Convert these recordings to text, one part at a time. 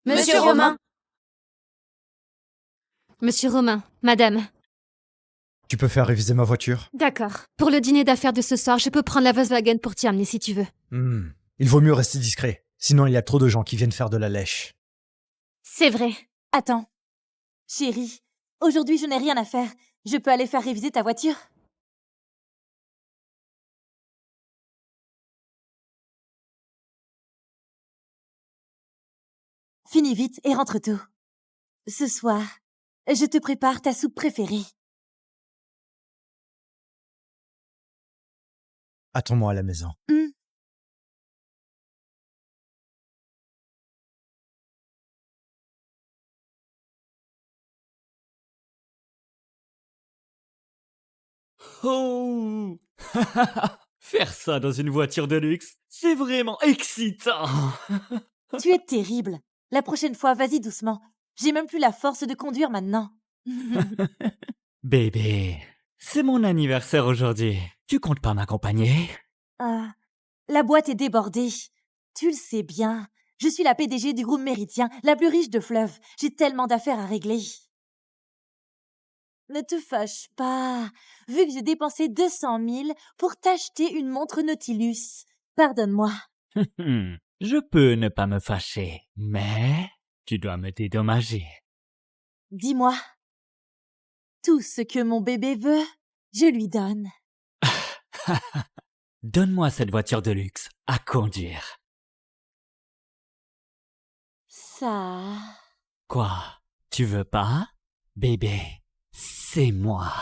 Monsieur Romain. Monsieur Romain, madame. Tu peux faire réviser ma voiture? D'accord. Pour le dîner d'affaires de ce soir, je peux prendre la Volkswagen pour t'y amener si tu veux. Il vaut mieux rester discret. Sinon, il y a trop de gens qui viennent faire de la lèche. C'est vrai. Attends. Chérie, aujourd'hui je n'ai rien à faire. Je peux aller faire réviser ta voiture? Finis vite et rentre tôt. Ce soir, je te prépare ta soupe préférée. Attends-moi à la maison. Oh Faire ça dans une voiture de luxe, c'est vraiment excitant. Tu es terrible. La prochaine fois, vas-y doucement. J'ai même plus la force de conduire maintenant. Bébé, c'est mon anniversaire aujourd'hui. Tu comptes pas m'accompagner? Ah, la boîte est débordée. Tu le sais bien. Je suis la PDG du groupe Méridien, la plus riche de Fleuve. J'ai tellement d'affaires à régler. Ne te fâche pas, vu que j'ai dépensé 200 000 pour t'acheter une montre Nautilus. Pardonne-moi. Je peux ne pas me fâcher, mais tu dois me dédommager. Dis-moi. Tout ce que mon bébé veut, je lui donne. Donne-moi cette voiture de luxe à conduire. Ça... Quoi? Tu veux pas? Bébé, c'est moi.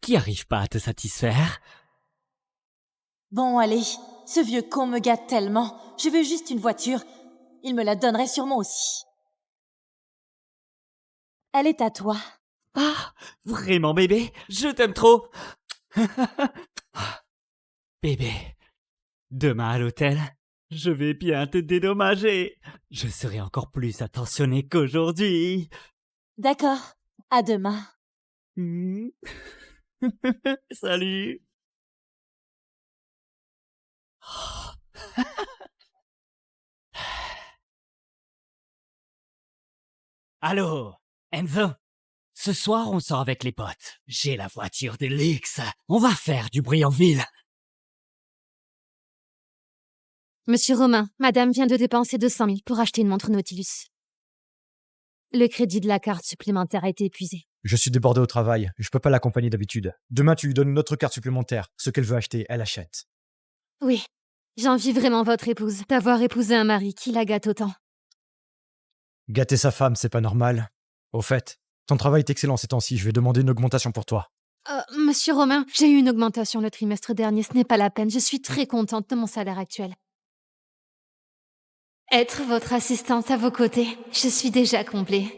Qui arrive pas à te satisfaire? Bon, allez, ce vieux con me gâte tellement. Je veux juste une voiture. Il me la donnerait sûrement aussi. Elle est à toi. Ah, vraiment bébé, je t'aime trop. Bébé, demain à l'hôtel, je vais bien te dédommager. Je serai encore plus attentionné qu'aujourd'hui. D'accord, à demain. Salut. Allô, Enzo? Ce soir, on sort avec les potes. J'ai la voiture de luxe. On va faire du bruit en ville. Monsieur Romain, madame vient de dépenser 200 000 pour acheter une montre Nautilus. Le crédit de la carte supplémentaire a été épuisé. Je suis débordé au travail. Je peux pas l'accompagner d'habitude. Demain, tu lui donnes une autre carte supplémentaire. Ce qu'elle veut acheter, elle achète. Oui, j'envie vraiment votre épouse d'avoir épousé un mari qui la gâte autant. Gâter sa femme, c'est pas normal. Au fait, ton travail est excellent ces temps-ci. Je vais demander une augmentation pour toi. Monsieur Romain, j'ai eu une augmentation le trimestre dernier, ce n'est pas la peine. Je suis très contente de mon salaire actuel. Être votre assistante à vos côtés, je suis déjà comblée.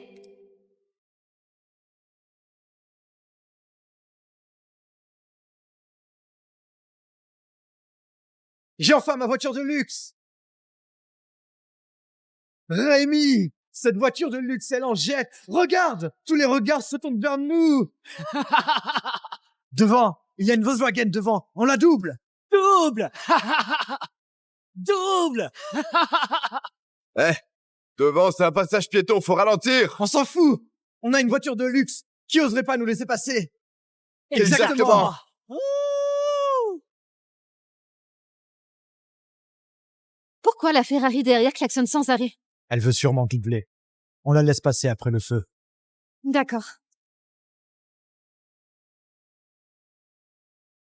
J'ai enfin ma voiture de luxe! Rémi! Cette voiture de luxe, elle en jette! Regarde! Tous les regards se tournent vers nous! Devant! Il y a une Volkswagen devant! On la double! Double. Double. Devant, c'est un passage piéton, faut ralentir. On s'en fout! On a une voiture de luxe! Qui oserait pas nous laisser passer? Exactement. Pourquoi la Ferrari derrière klaxonne sans arrêt? Elle veut sûrement doubler. On la laisse passer après le feu. D'accord.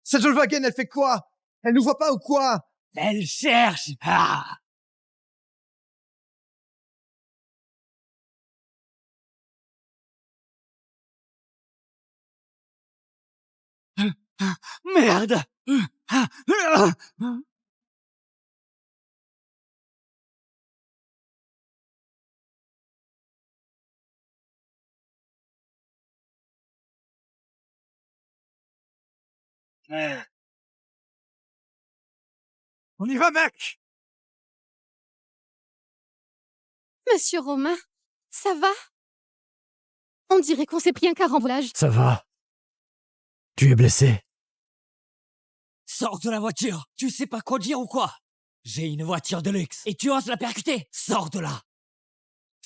Cette Volkswagen, elle fait quoi? Elle nous voit pas ou quoi? Elle cherche. Ah. Merde. On y va, mec! Monsieur Romain, ça va? On dirait qu'on s'est pris un carambolage. Ça va. Tu es blessé? Sors de la voiture. Tu sais pas conduire ou quoi? J'ai une voiture de luxe et tu oses la percuter. Sors de là.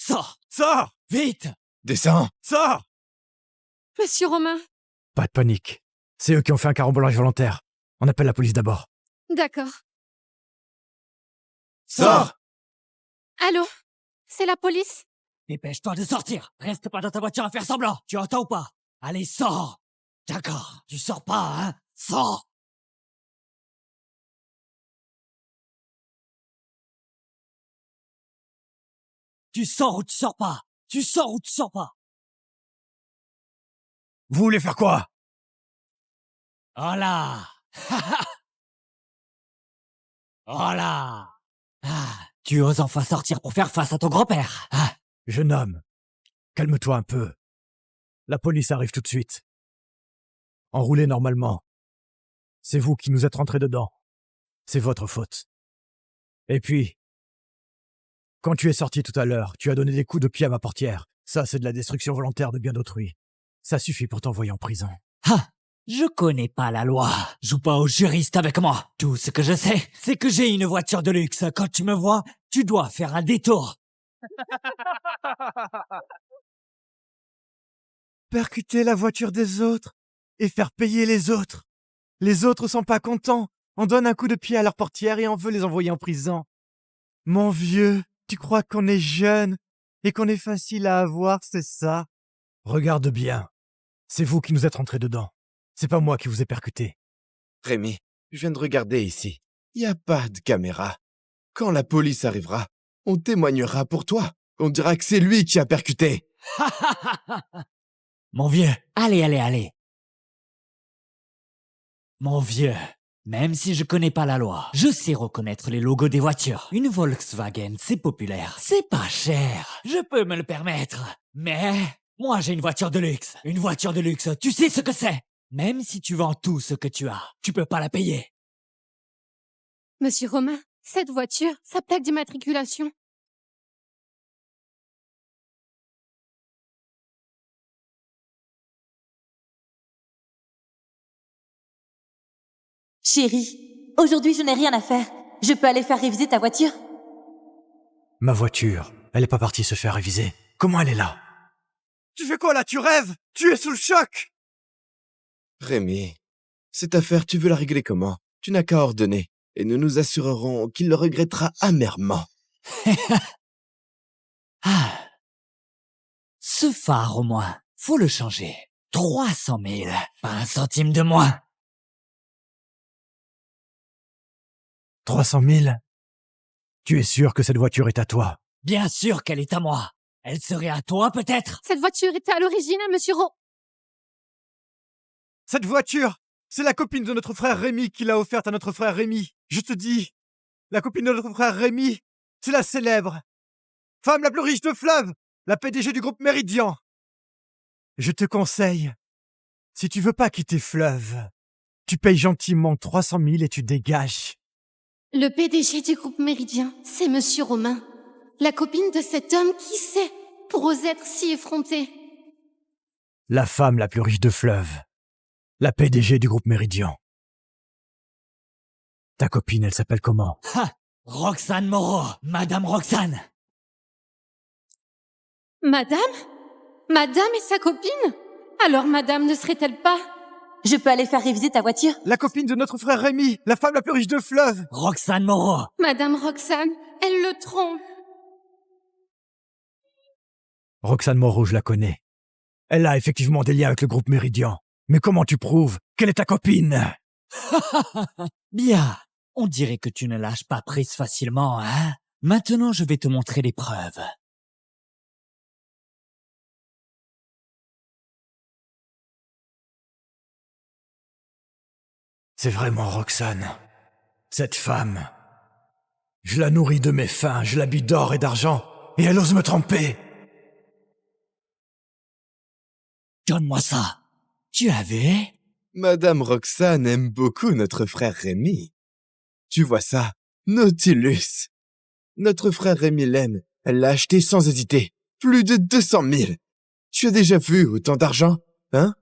Sors! Sors! Vite! Descends. Sors! Monsieur Romain. Pas de panique. C'est eux qui ont fait un carambolage volontaire. On appelle la police d'abord. D'accord. Sors. Allô? C'est la police? Dépêche-toi de sortir! Reste pas dans ta voiture à faire semblant! Tu entends ou pas? Allez, sors! D'accord, tu sors pas, hein? Sors! Tu sors ou tu sors pas? Tu sors ou tu sors pas? Vous voulez faire quoi? Oh là! Oh là! Ah, tu oses enfin sortir pour faire face à ton grand-père! Ah, Jeune homme, calme-toi un peu. La police arrive tout de suite. Enroulez normalement. C'est vous qui nous êtes rentrés dedans. C'est votre faute. Et puis, quand tu es sorti tout à l'heure, tu as donné des coups de pied à ma portière. Ça, c'est de la destruction volontaire de bien d'autrui. Ça suffit pour t'envoyer en prison. ah, je connais pas la loi. Joue pas au juriste avec moi. Tout ce que je sais, c'est que j'ai une voiture de luxe. Quand tu me vois, tu dois faire un détour. Percuter la voiture des autres et faire payer les autres. Les autres sont pas contents. On donne un coup de pied à leur portière et on veut les envoyer en prison. Mon vieux, tu crois qu'on est jeune et qu'on est facile à avoir, c'est ça? Regarde bien. C'est vous qui nous êtes rentrés dedans. C'est pas moi qui vous ai percuté. Rémi, je viens de regarder ici. Y a pas de caméra. Quand la police arrivera, on témoignera pour toi. On dira que c'est lui qui a percuté. Mon vieux, allez. Mon vieux, même si je connais pas la loi, je sais reconnaître les logos des voitures. Une Volkswagen, c'est populaire, c'est pas cher. Je peux me le permettre. Mais moi, j'ai une voiture de luxe. Une voiture de luxe, tu sais ce que c'est? Même si tu vends tout ce que tu as, tu peux pas la payer. Monsieur Romain, cette voiture, sa plaque d'immatriculation. Chérie, aujourd'hui je n'ai rien à faire. Je peux aller faire réviser ta voiture? Ma voiture, elle est pas partie se faire réviser. Comment elle est là? Tu fais quoi là? Tu rêves? Tu es sous le choc! Rémi, cette affaire, tu veux la régler comment? Tu n'as qu'à ordonner, et nous nous assurerons qu'il le regrettera amèrement. Ah. Ce phare, au moins, faut le changer. 300 000, pas un centime de moins. 300 000? Tu es sûr que cette voiture est à toi? Bien sûr qu'elle est à moi. Elle serait à toi, peut-être? Cette voiture était à l'origine à Monsieur Cette voiture, c'est la copine de notre frère Rémi qui l'a offerte à notre frère Rémi. Je te dis, la copine de notre frère Rémi, c'est la célèbre femme la plus riche de Fleuve, la PDG du groupe Méridian. Je te conseille, si tu veux pas quitter Fleuve, tu payes gentiment 300 000 et tu dégages. Le PDG du groupe Méridien, c'est Monsieur Romain. La copine de cet homme, qui sait, pour oser être si effronté. La femme la plus riche de Fleuve, la PDG du groupe Méridian. Ta copine, elle s'appelle comment? Ha! Roxane Moreau, Madame Roxane. Madame? Madame et sa copine? Alors madame ne serait-elle pas... Je peux aller faire réviser ta voiture? La copine de notre frère Rémi, la femme la plus riche de Fleuve. Roxane Moreau. Madame Roxane, elle le trompe. Roxane Moreau, je la connais. Elle a effectivement des liens avec le groupe Méridian. Mais comment tu prouves qu'elle est ta copine? Bien. On dirait que tu ne lâches pas prise facilement, hein? Maintenant, je vais te montrer les preuves. C'est vraiment Roxane. Cette femme. Je la nourris de mes faim, je l'habille d'or et d'argent, et elle ose me tromper. Donne-moi ça. Tu as vu? Madame Roxane aime beaucoup notre frère Rémi. Tu vois ça? Nautilus. Notre frère Rémi l'aime. Elle l'a acheté sans hésiter. Plus de 200 000. Tu as déjà vu autant d'argent, hein?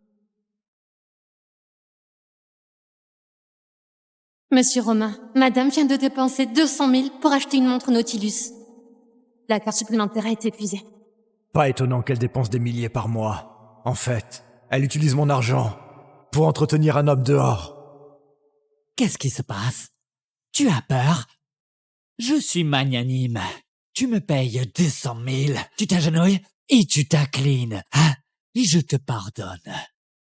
Monsieur Romain, madame vient de dépenser 200 000 pour acheter une montre Nautilus. La carte supplémentaire a été épuisée. Pas étonnant qu'elle dépense des milliers par mois. En fait, elle utilise mon argent pour entretenir un homme dehors. Qu'est-ce qui se passe? Tu as peur? Je suis magnanime. Tu me payes 200 000, tu t'agenouilles et tu t'inclines, hein? Et je te pardonne.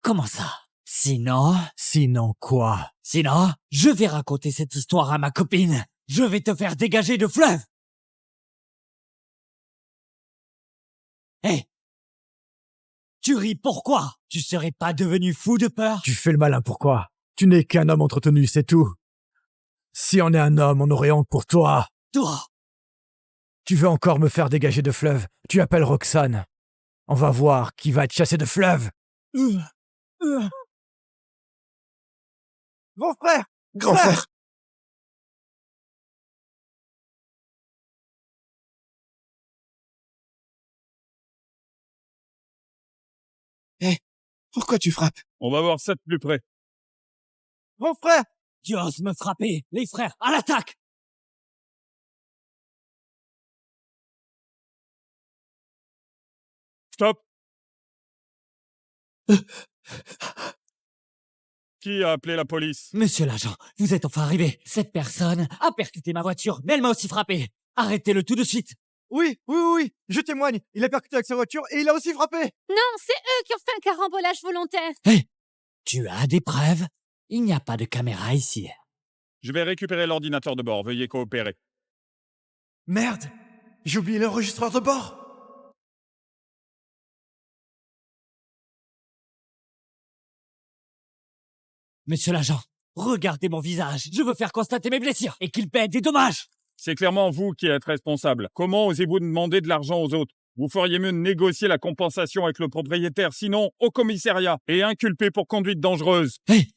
Comment ça? Sinon quoi? Sinon, je vais raconter cette histoire à ma copine. Je vais te faire dégager de fleuve. Hé! Tu ris pourquoi? Tu serais pas devenu fou de peur? Tu fais le malin pourquoi? Tu n'es qu'un homme entretenu, c'est tout. Si on est un homme, on aurait honte pour toi. Toi! Tu veux encore me faire dégager de fleuve? Tu appelles Roxane. On va voir qui va te chasser de fleuve. Mon frère! Grand frère! Hé, pourquoi tu frappes? On va voir ça de plus près. Mon frère! Tu oses me frapper! Les frères, à l'attaque! Stop! Qui a appelé la police? Monsieur l'agent, vous êtes enfin arrivé. Cette personne a percuté ma voiture, mais elle m'a aussi frappé. Arrêtez-le tout de suite. Oui, je témoigne. Il a percuté avec sa voiture et il a aussi frappé. Non, c'est eux qui ont fait un carambolage volontaire. Hé! Tu as des preuves? Il n'y a pas de caméra ici. Je vais récupérer l'ordinateur de bord. Veuillez coopérer. Merde! J'ai oublié l'enregistreur de bord. Monsieur l'agent, regardez mon visage. Je veux faire constater mes blessures et qu'il paie des dommages. C'est clairement vous qui êtes responsable. Comment osez-vous demander de l'argent aux autres? Vous feriez mieux de négocier la compensation avec le propriétaire, sinon au commissariat et inculpé pour conduite dangereuse. Hé!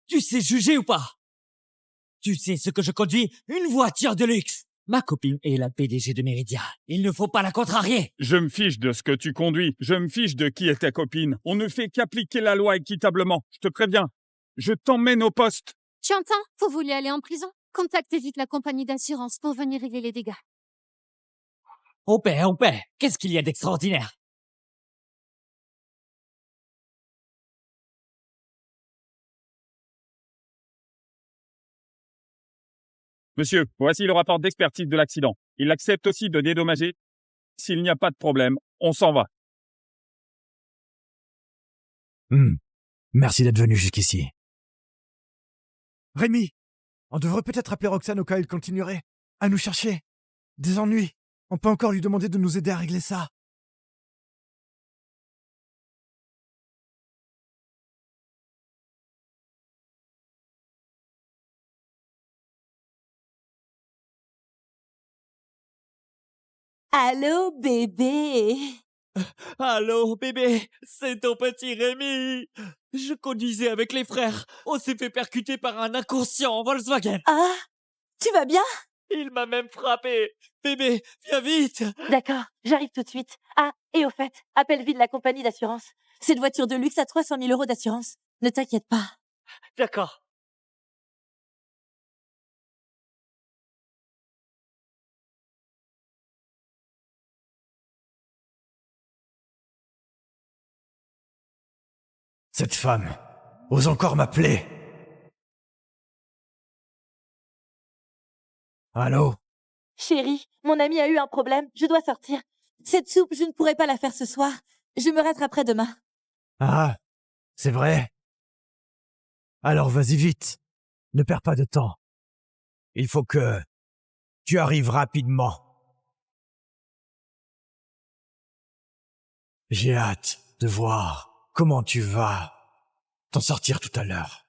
Tu sais juger ou pas? Tu sais ce que je conduis? Une voiture de luxe. Ma copine est la PDG de Meridia. Il ne faut pas la contrarier. Je me fiche de ce que tu conduis. Je me fiche de qui est ta copine. On ne fait qu'appliquer la loi équitablement. Je te préviens. Je t'emmène au poste. Tu entends? Vous voulez aller en prison? Contactez vite la compagnie d'assurance pour venir régler les dégâts. On paie. Qu'est-ce qu'il y a d'extraordinaire? Monsieur, voici le rapport d'expertise de l'accident. Il accepte aussi de dédommager. S'il n'y a pas de problème, on s'en va. Merci d'être venu jusqu'ici. Rémi, on devrait peut-être appeler Roxane au cas où il continuerait à nous chercher. Des ennuis. On peut encore lui demander de nous aider à régler ça. Allô, bébé? Allô, bébé, c'est ton petit Rémi. Je conduisais avec les frères. On s'est fait percuter par un inconscient en Volkswagen. Ah, tu vas bien? Il m'a même frappé. Bébé, viens vite. D'accord, j'arrive tout de suite. Ah, et au fait, appelle vite la compagnie d'assurance. Cette voiture de luxe a 300 000 € d'assurance. Ne t'inquiète pas. D'accord. Cette femme ose encore m'appeler. Allô? Chérie, mon ami a eu un problème. Je dois sortir. Cette soupe, je ne pourrai pas la faire ce soir. Je me rattraperai demain. Ah, c'est vrai? Alors vas-y vite. Ne perds pas de temps. Il faut que tu arrives rapidement. J'ai hâte de voir comment tu vas t'en sortir tout à l'heure.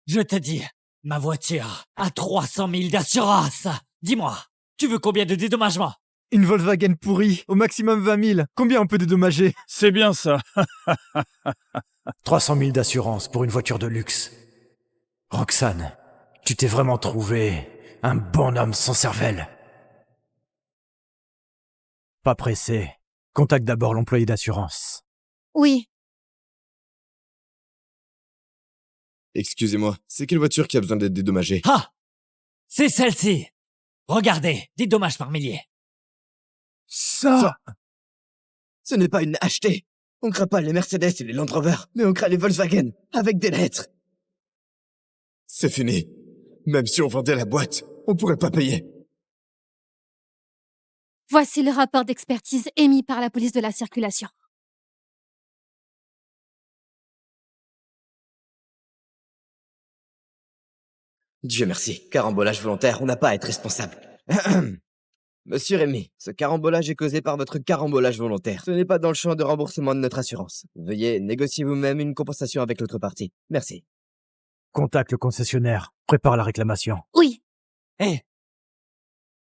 Je te dis, ma voiture a 300 000 d'assurance. Dis-moi, tu veux combien de dédommagement? Une Volkswagen pourrie, au maximum 20 000. Combien on peut dédommager? C'est bien ça. 300 000 d'assurance pour une voiture de luxe. Roxane, tu t'es vraiment trouvé un bon homme sans cervelle. Pas pressé. Contacte d'abord l'employé d'assurance. Oui, Excusez-moi, c'est quelle voiture qui a besoin d'être dédommagée? Ah! C'est celle-ci. Regardez, des dommages par milliers. Ça... Ce n'est pas une achetée. On craint pas les Mercedes et les Land Rover, mais on craint les Volkswagen, avec des lettres. C'est fini. Même si on vendait la boîte, on pourrait pas payer. Voici le rapport d'expertise émis par la police de la circulation. Dieu merci, carambolage volontaire, on n'a pas à être responsable. Monsieur Rémy, ce carambolage est causé par votre carambolage volontaire. Ce n'est pas dans le champ de remboursement de notre assurance. Veuillez négocier vous-même une compensation avec l'autre partie. Merci. Contacte le concessionnaire. Prépare la réclamation. Oui, Hé,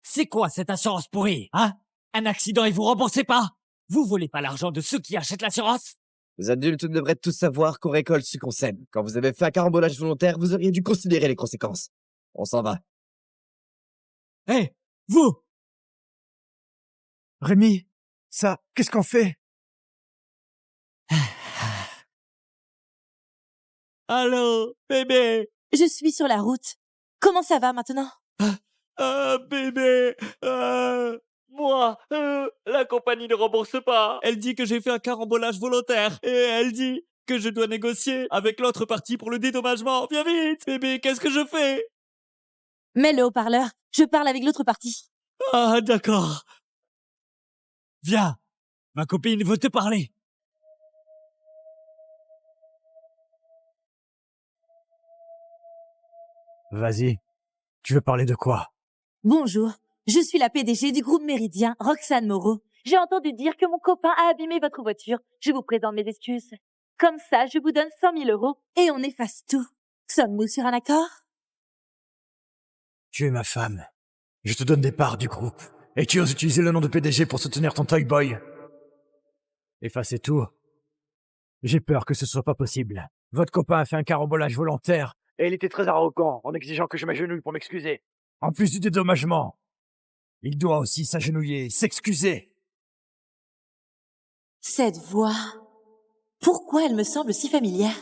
c'est quoi cette assurance pourrie, hein? Un accident et vous remboursez pas? Vous volez pas l'argent de ceux qui achètent l'assurance? Les adultes devraient tous savoir qu'on récolte ce qu'on sème. Quand vous avez fait un carambolage volontaire, vous auriez dû considérer les conséquences. On s'en va. Hé, vous! Rémi, ça, qu'est-ce qu'on fait? Allô, bébé! Je suis sur la route. Comment ça va maintenant? Bébé! Moi, la compagnie ne rembourse pas. Elle dit que j'ai fait un carambolage volontaire. Et elle dit que je dois négocier avec l'autre partie pour le dédommagement. Viens vite! Bébé, qu'est-ce que je fais? Mets le haut-parleur. Je parle avec l'autre partie. Ah, d'accord. Viens, ma copine veut te parler. Vas-y. Tu veux parler de quoi? Bonjour. Je suis la PDG du groupe Méridien, Roxane Moreau. J'ai entendu dire que mon copain a abîmé votre voiture. Je vous présente mes excuses. Comme ça, je vous donne 100 000 € et on efface tout. Sommes-nous sur un accord? Tu es ma femme. Je te donne des parts du groupe. Et tu oses utiliser le nom de PDG pour soutenir ton toy boy. Effacez tout. J'ai peur que ce soit pas possible. Votre copain a fait un carambolage volontaire. Et il était très arrogant en exigeant que je m'agenouille pour m'excuser. En plus du dédommagement. Il doit aussi s'agenouiller et s'excuser. Cette voix. Pourquoi elle me semble si familière?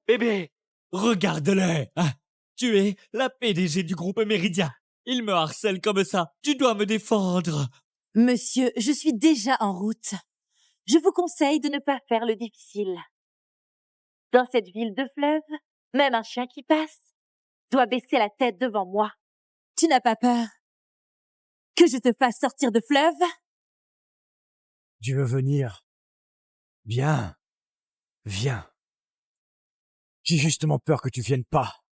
Bébé, regarde-le. Hein, tu es la PDG du groupe Méridien. Il me harcèle comme ça. Tu dois me défendre. Monsieur, je suis déjà en route. Je vous conseille de ne pas faire le difficile. Dans cette ville de fleuve, même un chien qui passe doit baisser la tête devant moi. Tu n'as pas peur que je te fasse sortir de fleuve? Tu veux venir? Bien. Viens. J'ai justement peur que tu viennes pas.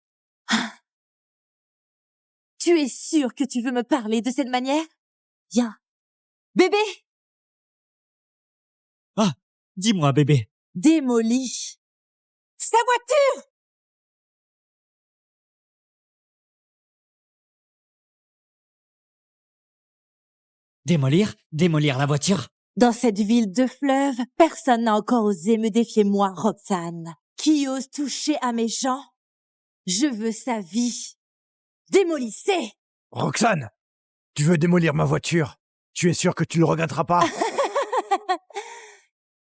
Tu es sûr que tu veux me parler de cette manière? Viens. Bébé! Ah, dis-moi, bébé. Démolis. Sa voiture! Démolir la voiture? Dans cette ville de fleuve, personne n'a encore osé me défier moi, Roxane. Qui ose toucher à mes gens? Je veux sa vie. Démolissez! Roxane! Tu veux démolir ma voiture? Tu es sûr que tu le regretteras pas?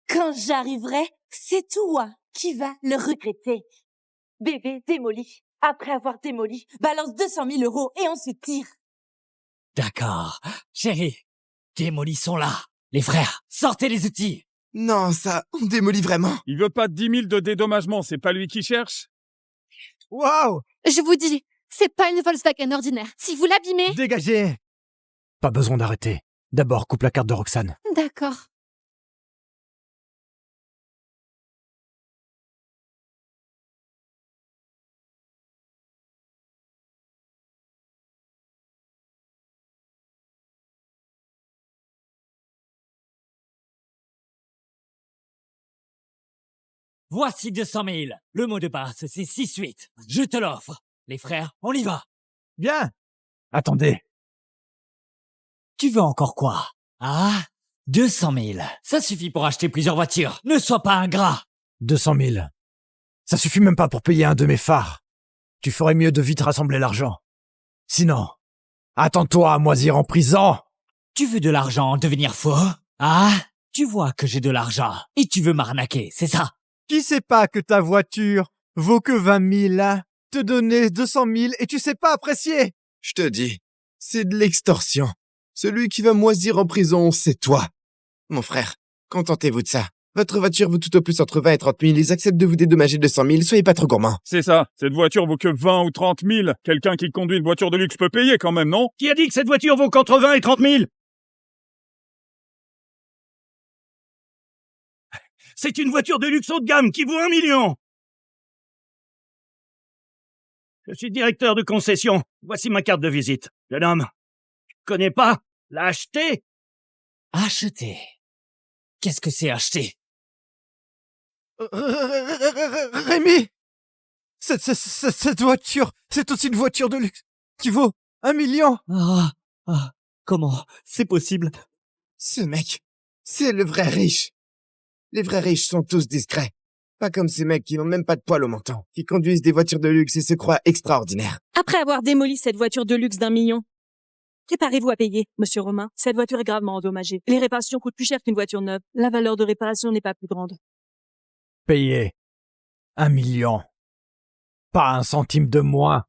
Quand j'arriverai, c'est toi qui vas le regretter. Bébé démoli. Après avoir démoli, balance 200 000 € et on se tire. D'accord. Chérie, démolissons-la. Les frères, sortez les outils. Non, ça, on démolit vraiment. Il veut pas 10 000 de dédommagement, c'est pas lui qui cherche? Waouh! je vous dis, c'est pas une Volkswagen ordinaire. Si vous l'abîmez... Dégagez! Pas besoin d'arrêter. D'abord, coupe la carte de Roxane. D'accord. Voici 200 000. Le mot de passe, c'est 6-8. Je te l'offre. Les frères, on y va. Bien! Attendez. Tu veux encore quoi? Ah, 200 000. Ça suffit pour acheter plusieurs voitures. Ne sois pas ingrat. 200 000. Ça suffit même pas pour payer un de mes phares. Tu ferais mieux de vite rassembler l'argent. Sinon, attends-toi à moisir en prison. Tu veux de l'argent en devenir faux? Ah, tu vois que j'ai de l'argent. Et tu veux m'arnaquer, c'est ça? Qui sait pas que ta voiture vaut que 20 000, hein? Te donner 200 000 et tu sais pas apprécier? Je te dis, C'est de l'extorsion. Celui qui va moisir en prison, c'est toi. Mon frère, contentez-vous de ça. Votre voiture vaut tout au plus entre 20 et 30 000. Ils acceptent de vous dédommager de 100 000. Soyez pas trop gourmand. C'est ça, cette voiture vaut que 20 ou 30 000. Quelqu'un qui conduit une voiture de luxe peut payer quand même, non? Qui a dit que cette voiture vaut qu'entre 20 et 30 000? C'est une voiture de luxe haut de gamme qui vaut 1 million. Je suis directeur de concession. Voici ma carte de visite. Jeune homme, tu connais pas? L'as acheté? Acheter. Qu'est-ce que c'est acheter? Rémi! Cette voiture, c'est aussi une voiture de luxe qui vaut 1 million. Comment? C'est possible? Ce mec, c'est le vrai riche. Les vrais riches sont tous discrets. Pas comme ces mecs qui n'ont même pas de poils au menton, qui conduisent des voitures de luxe et se croient extraordinaires. Après avoir démoli cette voiture de luxe d'1 million, préparez-vous à payer, monsieur Romain. Cette voiture est gravement endommagée. Les réparations coûtent plus cher qu'une voiture neuve. La valeur de réparation n'est pas plus grande. Payé 1 million. Pas un centime de moins.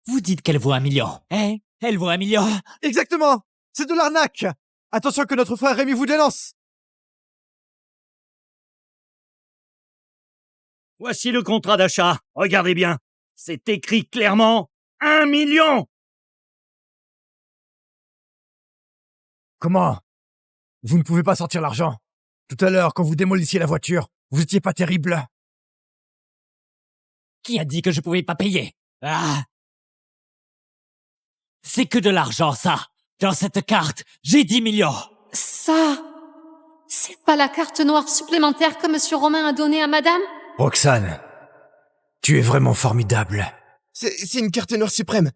Vous dites qu'elle vaut 1 million. Hein? Elle vaut 1 million? Exactement! C'est de l'arnaque! Attention que notre frère Rémi vous dénonce! Voici le contrat d'achat. Regardez bien. C'est écrit clairement 1 million. Comment? Vous ne pouvez pas sortir l'argent. Tout à l'heure, quand vous démolissiez la voiture, vous étiez pas terrible. Qui a dit que je pouvais pas payer? Ah! C'est que de l'argent, ça. Dans cette carte, j'ai 10 millions. Ça, c'est pas la carte noire supplémentaire que monsieur Romain a donnée à madame? Roxane, tu es vraiment formidable. C'est une carte noire suprême.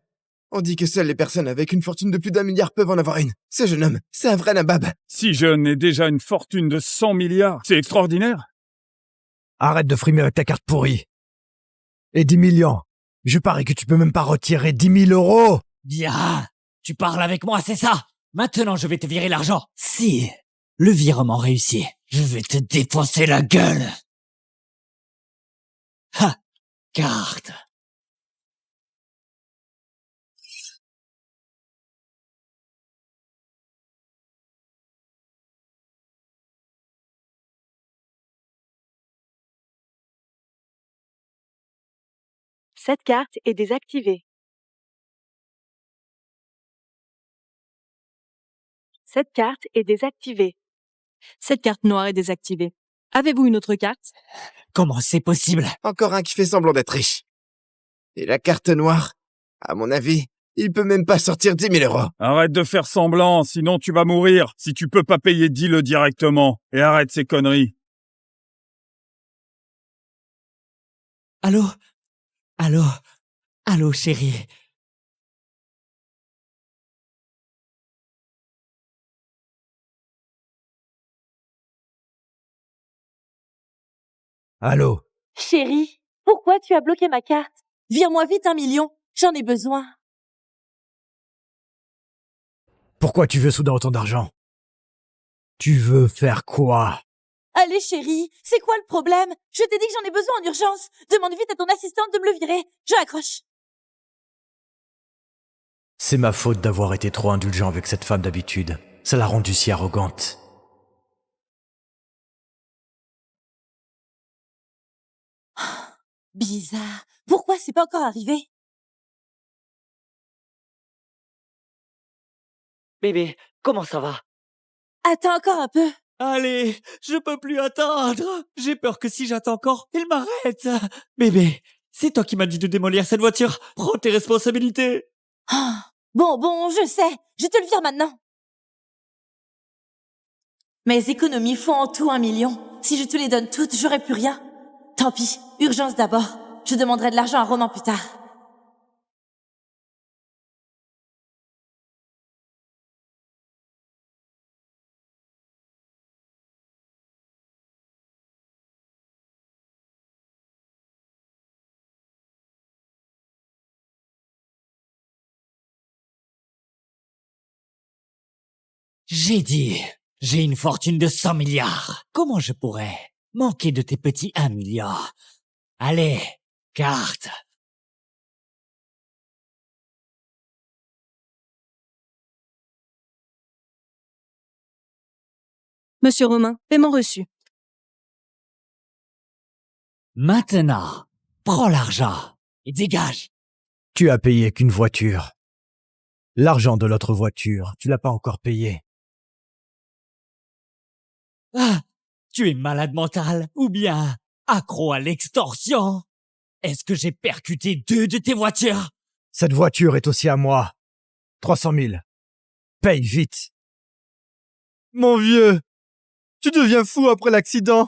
On dit que seules les personnes avec une fortune de plus d'1 milliard peuvent en avoir une. Ce jeune homme, c'est un vrai nabab. Si jeune et déjà une fortune de 100 milliards, c'est extraordinaire. Arrête de frimer avec ta carte pourrie. Et 10 millions. Je parie que tu peux même pas retirer 10 000 euros. Bien. Tu parles avec moi, c'est ça? Maintenant, je vais te virer l'argent. Si le virement réussit, je vais te défoncer la gueule. Ha! Carte. Cette carte est désactivée. Cette carte est désactivée. Cette carte noire est désactivée. Avez-vous une autre carte? Comment c'est possible? Encore un qui fait semblant d'être riche. Et la carte noire, à mon avis, il peut même pas sortir 10 000 euros. Arrête de faire semblant, sinon tu vas mourir. Si tu peux pas payer, dis-le directement. Et arrête ces conneries. Allô? Allô? Allô, chérie? Allô? Chérie, pourquoi tu as bloqué ma carte? Vire-moi vite 1 million. J'en ai besoin. Pourquoi tu veux soudain autant d'argent? Tu veux faire quoi? Allez, chérie, c'est quoi le problème? Je t'ai dit que j'en ai besoin en urgence. Demande vite à ton assistante de me le virer. Je raccroche. C'est ma faute d'avoir été trop indulgent avec cette femme d'habitude. Ça l'a rendue si arrogante. Bizarre. Pourquoi c'est pas encore arrivé? Bébé, comment ça va? Attends encore un peu. Allez, je peux plus attendre. J'ai peur que si j'attends encore, il m'arrête. Bébé, c'est toi qui m'as dit de démolir cette voiture. Prends tes responsabilités. Ah, bon, je sais. Je te le vire maintenant. Mes économies font en tout 1 million. Si je te les donne toutes, j'aurai plus rien. Tant pis, urgence d'abord. Je demanderai de l'argent à Romain plus tard. J'ai dit, j'ai une fortune de 100 milliards. Comment je pourrais manquer de tes petits 1 million. Allez, carte. Monsieur Romain, paiement reçu. Maintenant, prends l'argent et dégage. Tu as payé qu'une voiture. L'argent de l'autre voiture, tu l'as pas encore payé. Ah, tu es malade mental ou bien accro à l'extorsion? Est-ce que j'ai percuté 2 de tes voitures? Cette voiture est aussi à moi. 300 000. Paye vite. Mon vieux, tu deviens fou après l'accident.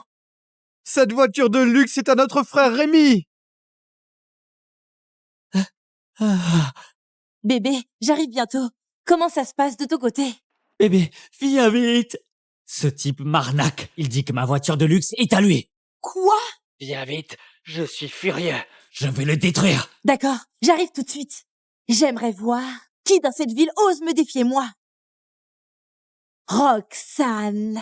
Cette voiture de luxe est à notre frère Rémi. Ah, Bébé, j'arrive bientôt. Comment ça se passe de ton côté? bébé, viens vite. Ce type m'arnaque. Il dit que ma voiture de luxe est à lui. Quoi? Viens vite, je suis furieux. Je vais le détruire. D'accord, j'arrive tout de suite. J'aimerais voir qui dans cette ville ose me défier moi. Roxane.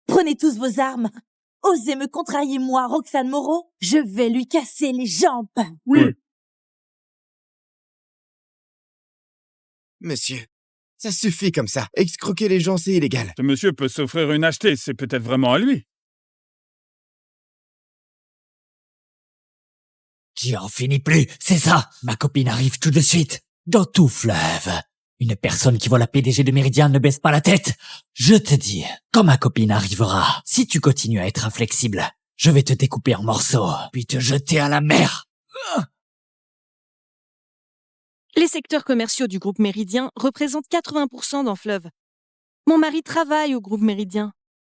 Prenez tous vos armes. Osez me contrarier moi, Roxane Moreau. Je vais lui casser les jambes. Oui. Monsieur, ça suffit comme ça. Escroquer les gens, c'est illégal. Ce monsieur peut s'offrir une achetée, c'est peut-être vraiment à lui. Tu en finis plus, c'est ça. Ma copine arrive tout de suite. Dans tout fleuve. Une personne qui voit la PDG de Méridien ne baisse pas la tête. Je te dis, quand ma copine arrivera, si tu continues à être inflexible, je vais te découper en morceaux, puis te jeter à la mer. Les secteurs commerciaux du groupe Méridien représentent 80% dans Fleuve. Mon mari travaille au groupe Méridien.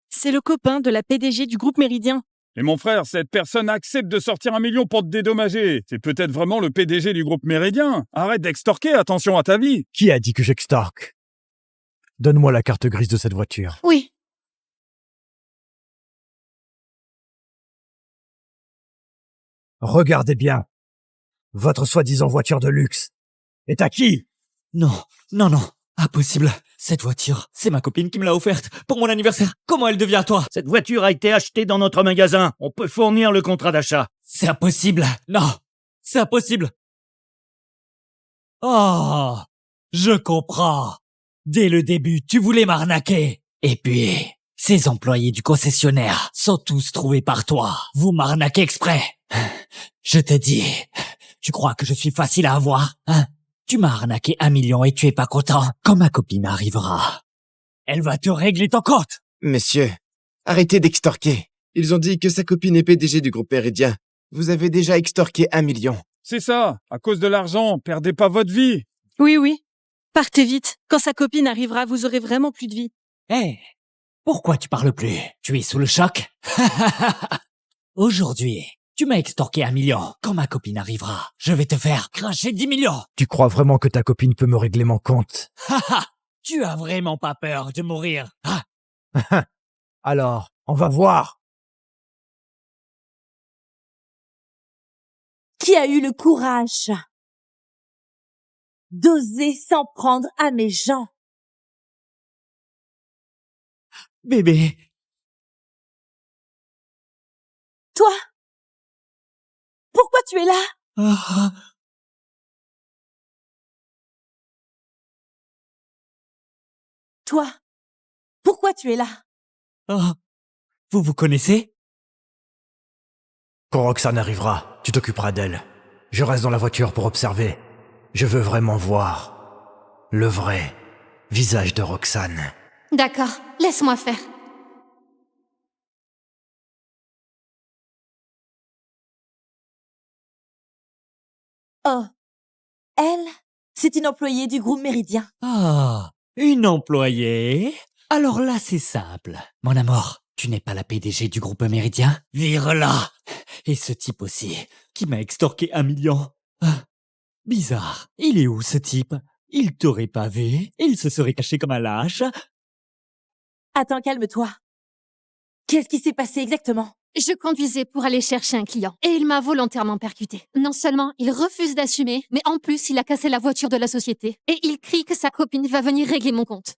C'est le copain de la PDG du groupe Méridien. Et mon frère, cette personne accepte de sortir 1 million pour te dédommager. C'est peut-être vraiment le PDG du groupe Méridien. Arrête d'extorquer, attention à ta vie. Qui a dit que j'extorque? Donne-moi la carte grise de cette voiture. Oui. Regardez bien. Votre soi-disant voiture de luxe est à qui? Non, non, non, impossible. Cette voiture, c'est ma copine qui me l'a offerte pour mon anniversaire. Comment elle devient à toi? Cette voiture a été achetée dans notre magasin. On peut fournir le contrat d'achat. C'est impossible. Non, c'est impossible. Oh, je comprends. Dès le début, tu voulais m'arnaquer. Et puis, ces employés du concessionnaire sont tous trouvés par toi. Vous m'arnaquez exprès. Je te dis, tu crois que je suis facile à avoir, hein? Tu m'as arnaqué 1 million et tu es pas content. Quand ma copine arrivera, elle va te régler ton compte. Monsieur, arrêtez d'extorquer. Ils ont dit que sa copine est PDG du groupe Méridien. Vous avez déjà extorqué 1 million. C'est ça, à cause de l'argent, perdez pas votre vie. Oui, oui. Partez vite. Quand sa copine arrivera, vous aurez vraiment plus de vie. Hé, pourquoi tu parles plus? Tu es sous le choc? Aujourd'hui, tu m'as extorqué 1 million. Quand ma copine arrivera, je vais te faire cracher 10 millions. Tu crois vraiment que ta copine peut me régler mon compte? Tu as vraiment pas peur de mourir, hein? Alors, on va voir. Qui a eu le courage d'oser s'en prendre à mes gens? Bébé, Toi? Pourquoi tu es là? ah, Toi? Pourquoi tu es là? ah, vous vous connaissez? Quand Roxane arrivera, tu t'occuperas d'elle. Je reste dans la voiture pour observer. Je veux vraiment voir le vrai visage de Roxane. D'accord, laisse-moi faire. Oh, elle, c'est une employée du groupe Méridien. Ah, une employée? Alors là, c'est simple. Mon amour, tu n'es pas la PDG du groupe Méridien? Vire-la! Et ce type aussi, qui m'a extorqué 1 million. Ah, bizarre. Il est où, ce type? Il t'aurait pas vu? Il se serait caché comme un lâche? Attends, calme-toi. Qu'est-ce qui s'est passé exactement? Je conduisais pour aller chercher un client et il m'a volontairement percuté. Non seulement il refuse d'assumer, mais en plus il a cassé la voiture de la société et il crie que sa copine va venir régler mon compte.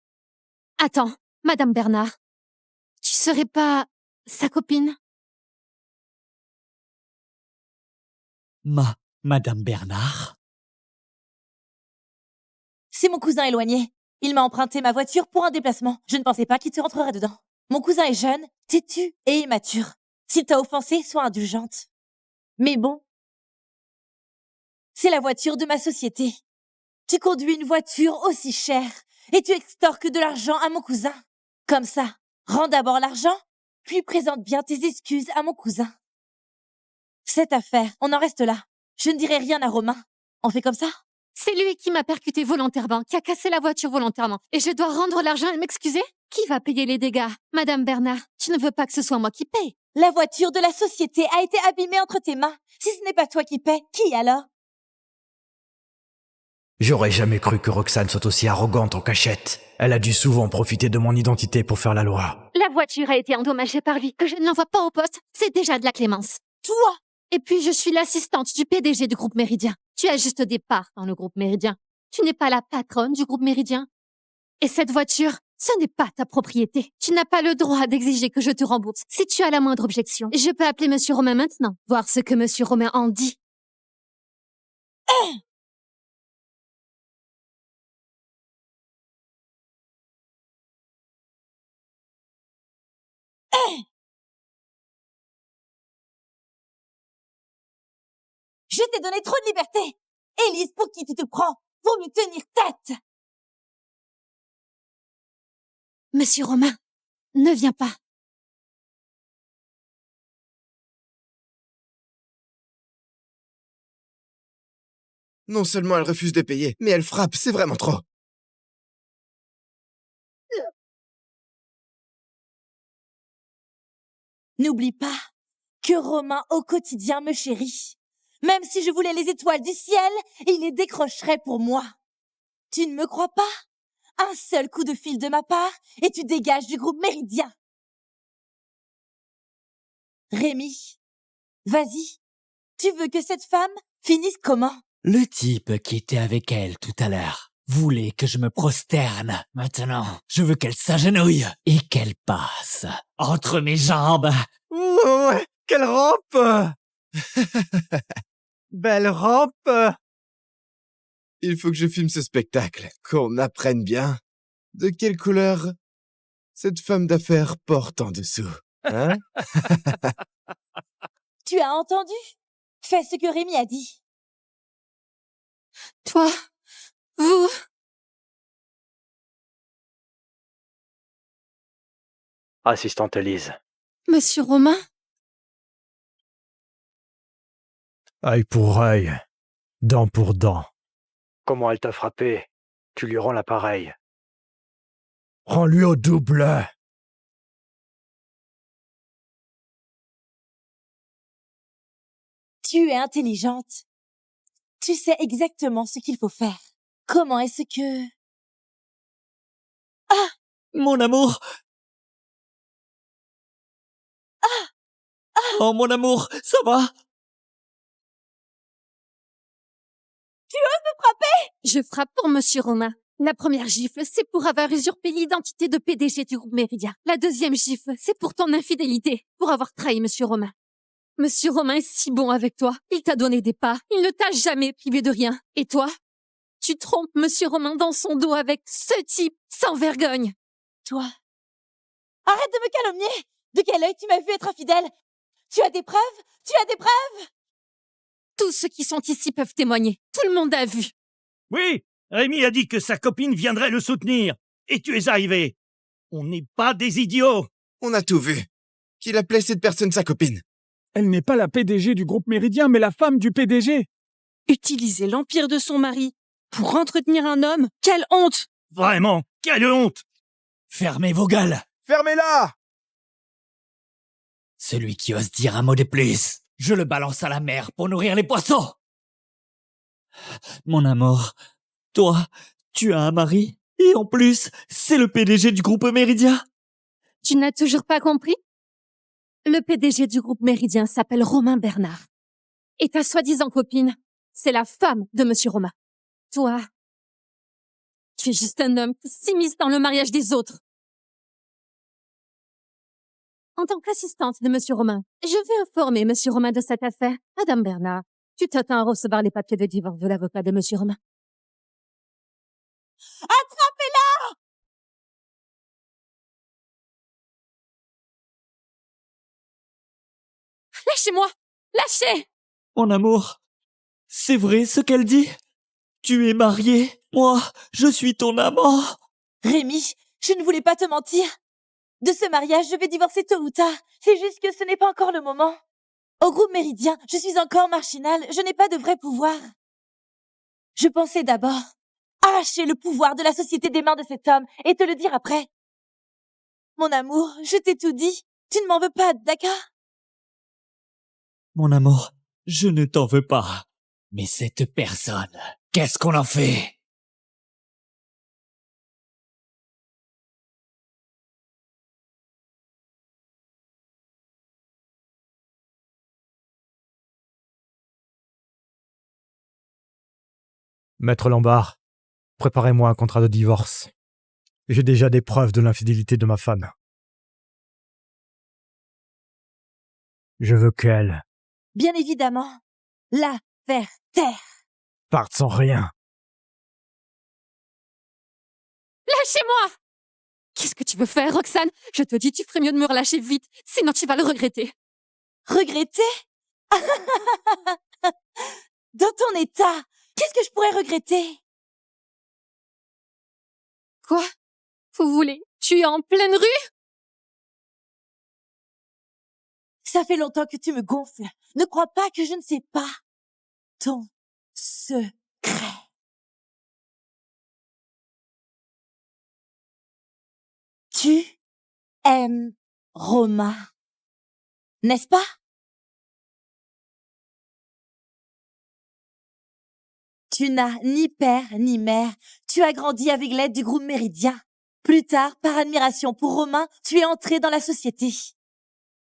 Attends, Madame Bernard, tu serais pas sa copine? Madame Bernard? C'est mon cousin éloigné. Il m'a emprunté ma voiture pour un déplacement. Je ne pensais pas qu'il te rentrerait dedans. Mon cousin est jeune, têtu et immature. S'il t'a offensé, sois indulgente. Mais bon, c'est la voiture de ma société. Tu conduis une voiture aussi chère et tu extorques de l'argent à mon cousin. Comme ça, rends d'abord l'argent, puis présente bien tes excuses à mon cousin. Cette affaire, on en reste là. Je ne dirai rien à Romain. On fait comme ça? C'est lui qui m'a percuté volontairement, qui a cassé la voiture volontairement. Et je dois rendre l'argent et m'excuser? Qui va payer les dégâts? Madame Bernard, tu ne veux pas que ce soit moi qui paye? La voiture de la société a été abîmée entre tes mains. Si ce n'est pas toi qui paie, qui alors? J'aurais jamais cru que Roxane soit aussi arrogante en cachette. Elle a dû souvent profiter de mon identité pour faire la loi. La voiture a été endommagée par lui. Que je ne l'envoie pas au poste, c'est déjà de la clémence. Toi! Et puis, je suis l'assistante du PDG du groupe Méridien. Tu as juste des parts dans le groupe Méridien. Tu n'es pas la patronne du groupe Méridien. Et cette voiture, ce n'est pas ta propriété. Tu n'as pas le droit d'exiger que je te rembourse. Si tu as la moindre objection, je peux appeler Monsieur Romain maintenant, voir ce que Monsieur Romain en dit. Je t'ai donné trop de liberté. Élise, pour qui tu te prends? Pour me tenir tête. Monsieur Romain, ne viens pas. Non seulement elle refuse de payer, mais elle frappe, c'est vraiment trop. N'oublie pas que Romain au quotidien me chérit. Même si je voulais les étoiles du ciel, il les décrocherait pour moi. Tu ne me crois pas? Un seul coup de fil de ma part et tu dégages du groupe Méridien. Rémi, vas-y. Tu veux que cette femme finisse comment? Le type qui était avec elle tout à l'heure voulait que je me prosterne. Maintenant, je veux qu'elle s'agenouille et qu'elle passe entre mes jambes. Ouais, quelle rampe! Belle rampe! Il faut que je filme ce spectacle, qu'on apprenne bien de quelle couleur cette femme d'affaires porte en dessous. Hein? Tu as entendu? Fais ce que Rémi a dit. Toi, vous... Assistante Elise. Monsieur Romain? Œil pour œil, dent pour dent. Comment elle t'a frappé? Tu lui rends l'appareil. Rends-lui au double. Tu es intelligente. Tu sais exactement ce qu'il faut faire. Comment est-ce que... Mon amour! Oh, mon amour, ça va? Je frappe pour Monsieur Romain. La première gifle, c'est pour avoir usurpé l'identité de PDG du groupe Méridien. La deuxième gifle, c'est pour ton infidélité, pour avoir trahi Monsieur Romain. Monsieur Romain est si bon avec toi. Il t'a donné des parts. Il ne t'a jamais privé de rien. Et toi? Tu trompes Monsieur Romain dans son dos avec ce type sans vergogne. Toi... Arrête de me calomnier! De quel œil tu m'as vu être infidèle? Tu as des preuves? Tu as des preuves? Tous ceux qui sont ici peuvent témoigner. Tout le monde a vu. Oui, Rémi a dit que sa copine viendrait le soutenir. Et tu es arrivé. On n'est pas des idiots. On a tout vu. Qu'il appelait cette personne sa copine. Elle n'est pas la PDG du groupe Méridien, mais la femme du PDG. Utiliser l'empire de son mari pour entretenir un homme? Quelle honte! Vraiment, quelle honte! Fermez vos gueules! Fermez-la! Celui qui ose dire un mot de plus, je le balance à la mer pour nourrir les poissons. Mon amour, toi, tu as un mari, et en plus, c'est le PDG du groupe Méridien. Tu n'as toujours pas compris? Le PDG du groupe Méridien s'appelle Romain Bernard. Et ta soi-disant copine, c'est la femme de Monsieur Romain. Toi, tu es juste un homme qui s'immisce dans le mariage des autres. En tant qu'assistante de Monsieur Romain, je vais informer Monsieur Romain de cette affaire. Madame Bernard, tu t'attends à recevoir les papiers de divorce de l'avocat de Monsieur Romain. Attrapez-la! Lâchez-moi! Lâchez! Mon amour, c'est vrai ce qu'elle dit? Tu es marié, moi, je suis ton amant. Rémi, je ne voulais pas te mentir. De ce mariage, je vais divorcer tôt ou tard. C'est juste que ce n'est pas encore le moment. Au groupe Méridien, je suis encore marginale. Je n'ai pas de vrai pouvoir. Je pensais d'abord arracher le pouvoir de la société des mains de cet homme et te le dire après. Mon amour, je t'ai tout dit. Tu ne m'en veux pas, d'accord? Mon amour, je ne t'en veux pas. Mais cette personne, qu'est-ce qu'on en fait? Maître Lombard, préparez-moi un contrat de divorce. J'ai déjà des preuves de l'infidélité de ma femme. Je veux qu'elle Bien évidemment. La faire taire. parte sans rien. Lâchez-moi! Qu'est-ce que tu veux faire, Roxane? Je te dis, tu ferais mieux de me relâcher vite, sinon tu vas le regretter. Regretter? Dans ton état, qu'est-ce que je pourrais regretter? Quoi? Vous voulez tuer en pleine rue? Ça fait longtemps que tu me gonfles. Ne crois pas que je ne sais pas. Ton secret. Tu aimes Romain, n'est-ce pas? Tu n'as ni père ni mère. Tu as grandi avec l'aide du groupe Méridien. Plus tard, par admiration pour Romain, tu es entré dans la société.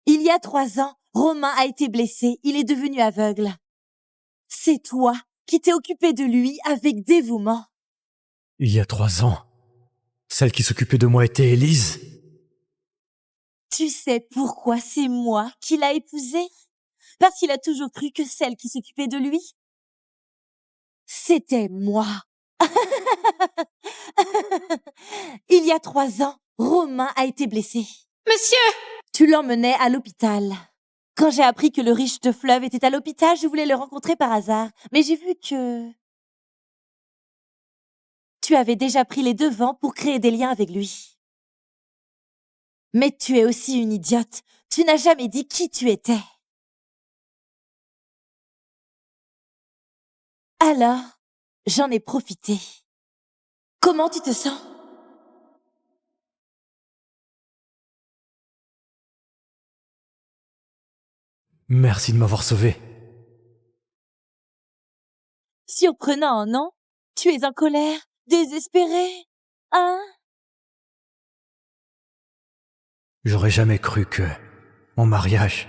Il y a 3 ans, Romain a été blessé. Il est devenu aveugle. C'est toi qui t'es occupé de lui avec dévouement. Il y a 3 ans, celle qui s'occupait de moi était Élise. Tu sais pourquoi c'est moi qui l'a épousé? Parce qu'il a toujours cru que celle qui s'occupait de lui, c'était moi. Il y a 3 ans, Romain a été blessé. Monsieur! Tu l'emmenais à l'hôpital. Quand j'ai appris que le riche de Fleuve était à l'hôpital, je voulais le rencontrer par hasard. Mais j'ai vu que tu avais déjà pris les devants pour créer des liens avec lui. Mais tu es aussi une idiote. Tu n'as jamais dit qui tu étais. Alors, j'en ai profité. Comment tu te sens? Merci de m'avoir sauvé. Surprenant, non? Tu es en colère, désespéré, hein? J'aurais jamais cru que mon mariage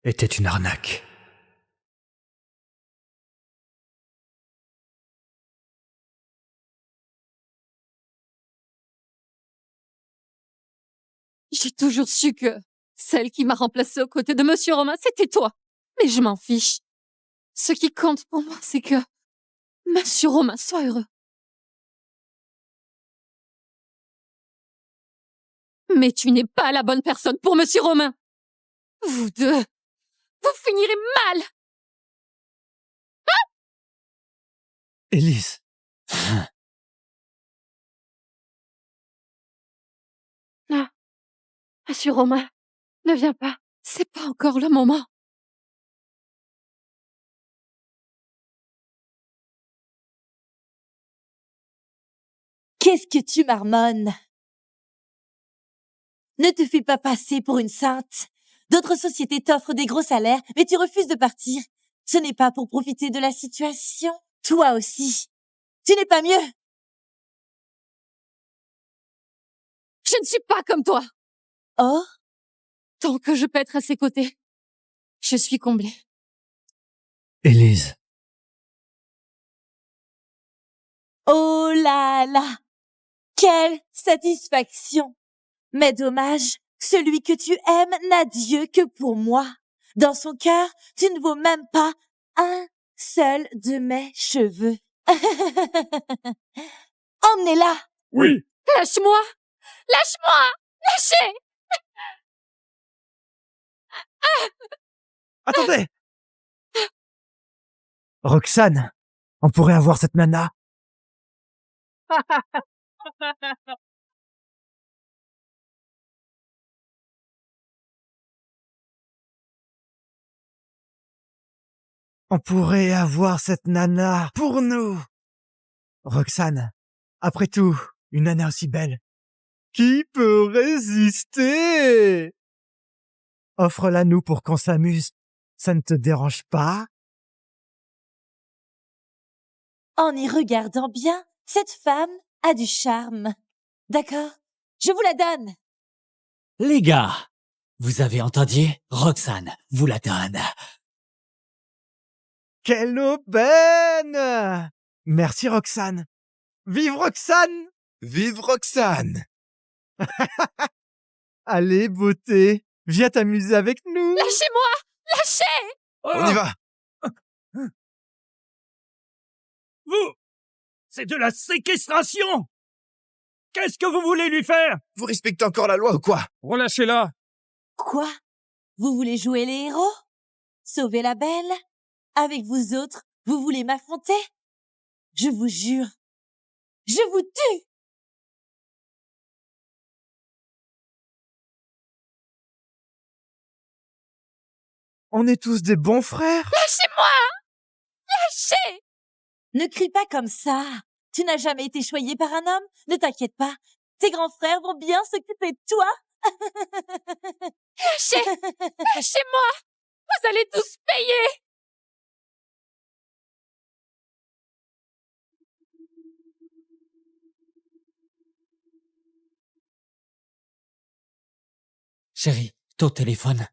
était une arnaque. J'ai toujours su que celle qui m'a remplacée aux côtés de Monsieur Romain, c'était toi. Mais je m'en fiche. Ce qui compte pour moi, c'est que Monsieur Romain soit heureux. Mais tu n'es pas la bonne personne pour Monsieur Romain. Vous deux, vous finirez mal. Élise, Ah, Monsieur Romain, ne viens pas. C'est pas encore le moment. Qu'est-ce que tu marmonnes? Ne te fais pas passer pour une sainte. D'autres sociétés t'offrent des gros salaires, mais tu refuses de partir. Ce n'est pas pour profiter de la situation. Toi aussi. Tu n'es pas mieux. Je ne suis pas comme toi. Oh, Tant que je peux être à ses côtés, je suis comblée. Élise, oh là là! Quelle satisfaction! Mais dommage, celui que tu aimes n'a Dieu que pour moi. Dans son cœur, tu ne vaux même pas un seul de mes cheveux. Emmenez-la! Oui. Lâche-moi! Lâche-moi! Lâchez! attendez! Roxane, on pourrait avoir cette nana. On pourrait avoir cette nana pour nous. Roxane, après tout, une nana aussi belle. Qui peut résister? Offre-la nous pour qu'on s'amuse. Ça ne te dérange pas? En y regardant bien, cette femme a du charme. D'accord? Je vous la donne. Les gars, vous avez entendu? Roxane vous la donne. Quelle aubaine! Merci Roxane. Vive Roxane! Vive Roxane! Allez, beauté, viens t'amuser avec nous. Lâchez-moi! Lâchez! On y va! Vous! C'est de la séquestration! Qu'est-ce que vous voulez lui faire? Vous respectez encore la loi ou quoi? Relâchez-la. Quoi? Vous voulez jouer les héros? Sauver la belle? Avec vous autres, vous voulez m'affronter? Je vous jure, je vous tue! On est tous des bons frères. Lâchez-moi! Lâchez! Ne crie pas comme ça. Tu n'as jamais été choyé par un homme? Ne t'inquiète pas. Tes grands frères vont bien s'occuper de toi. Lâchez! Lâchez-moi! Vous allez tous payer! Chérie, ton téléphone.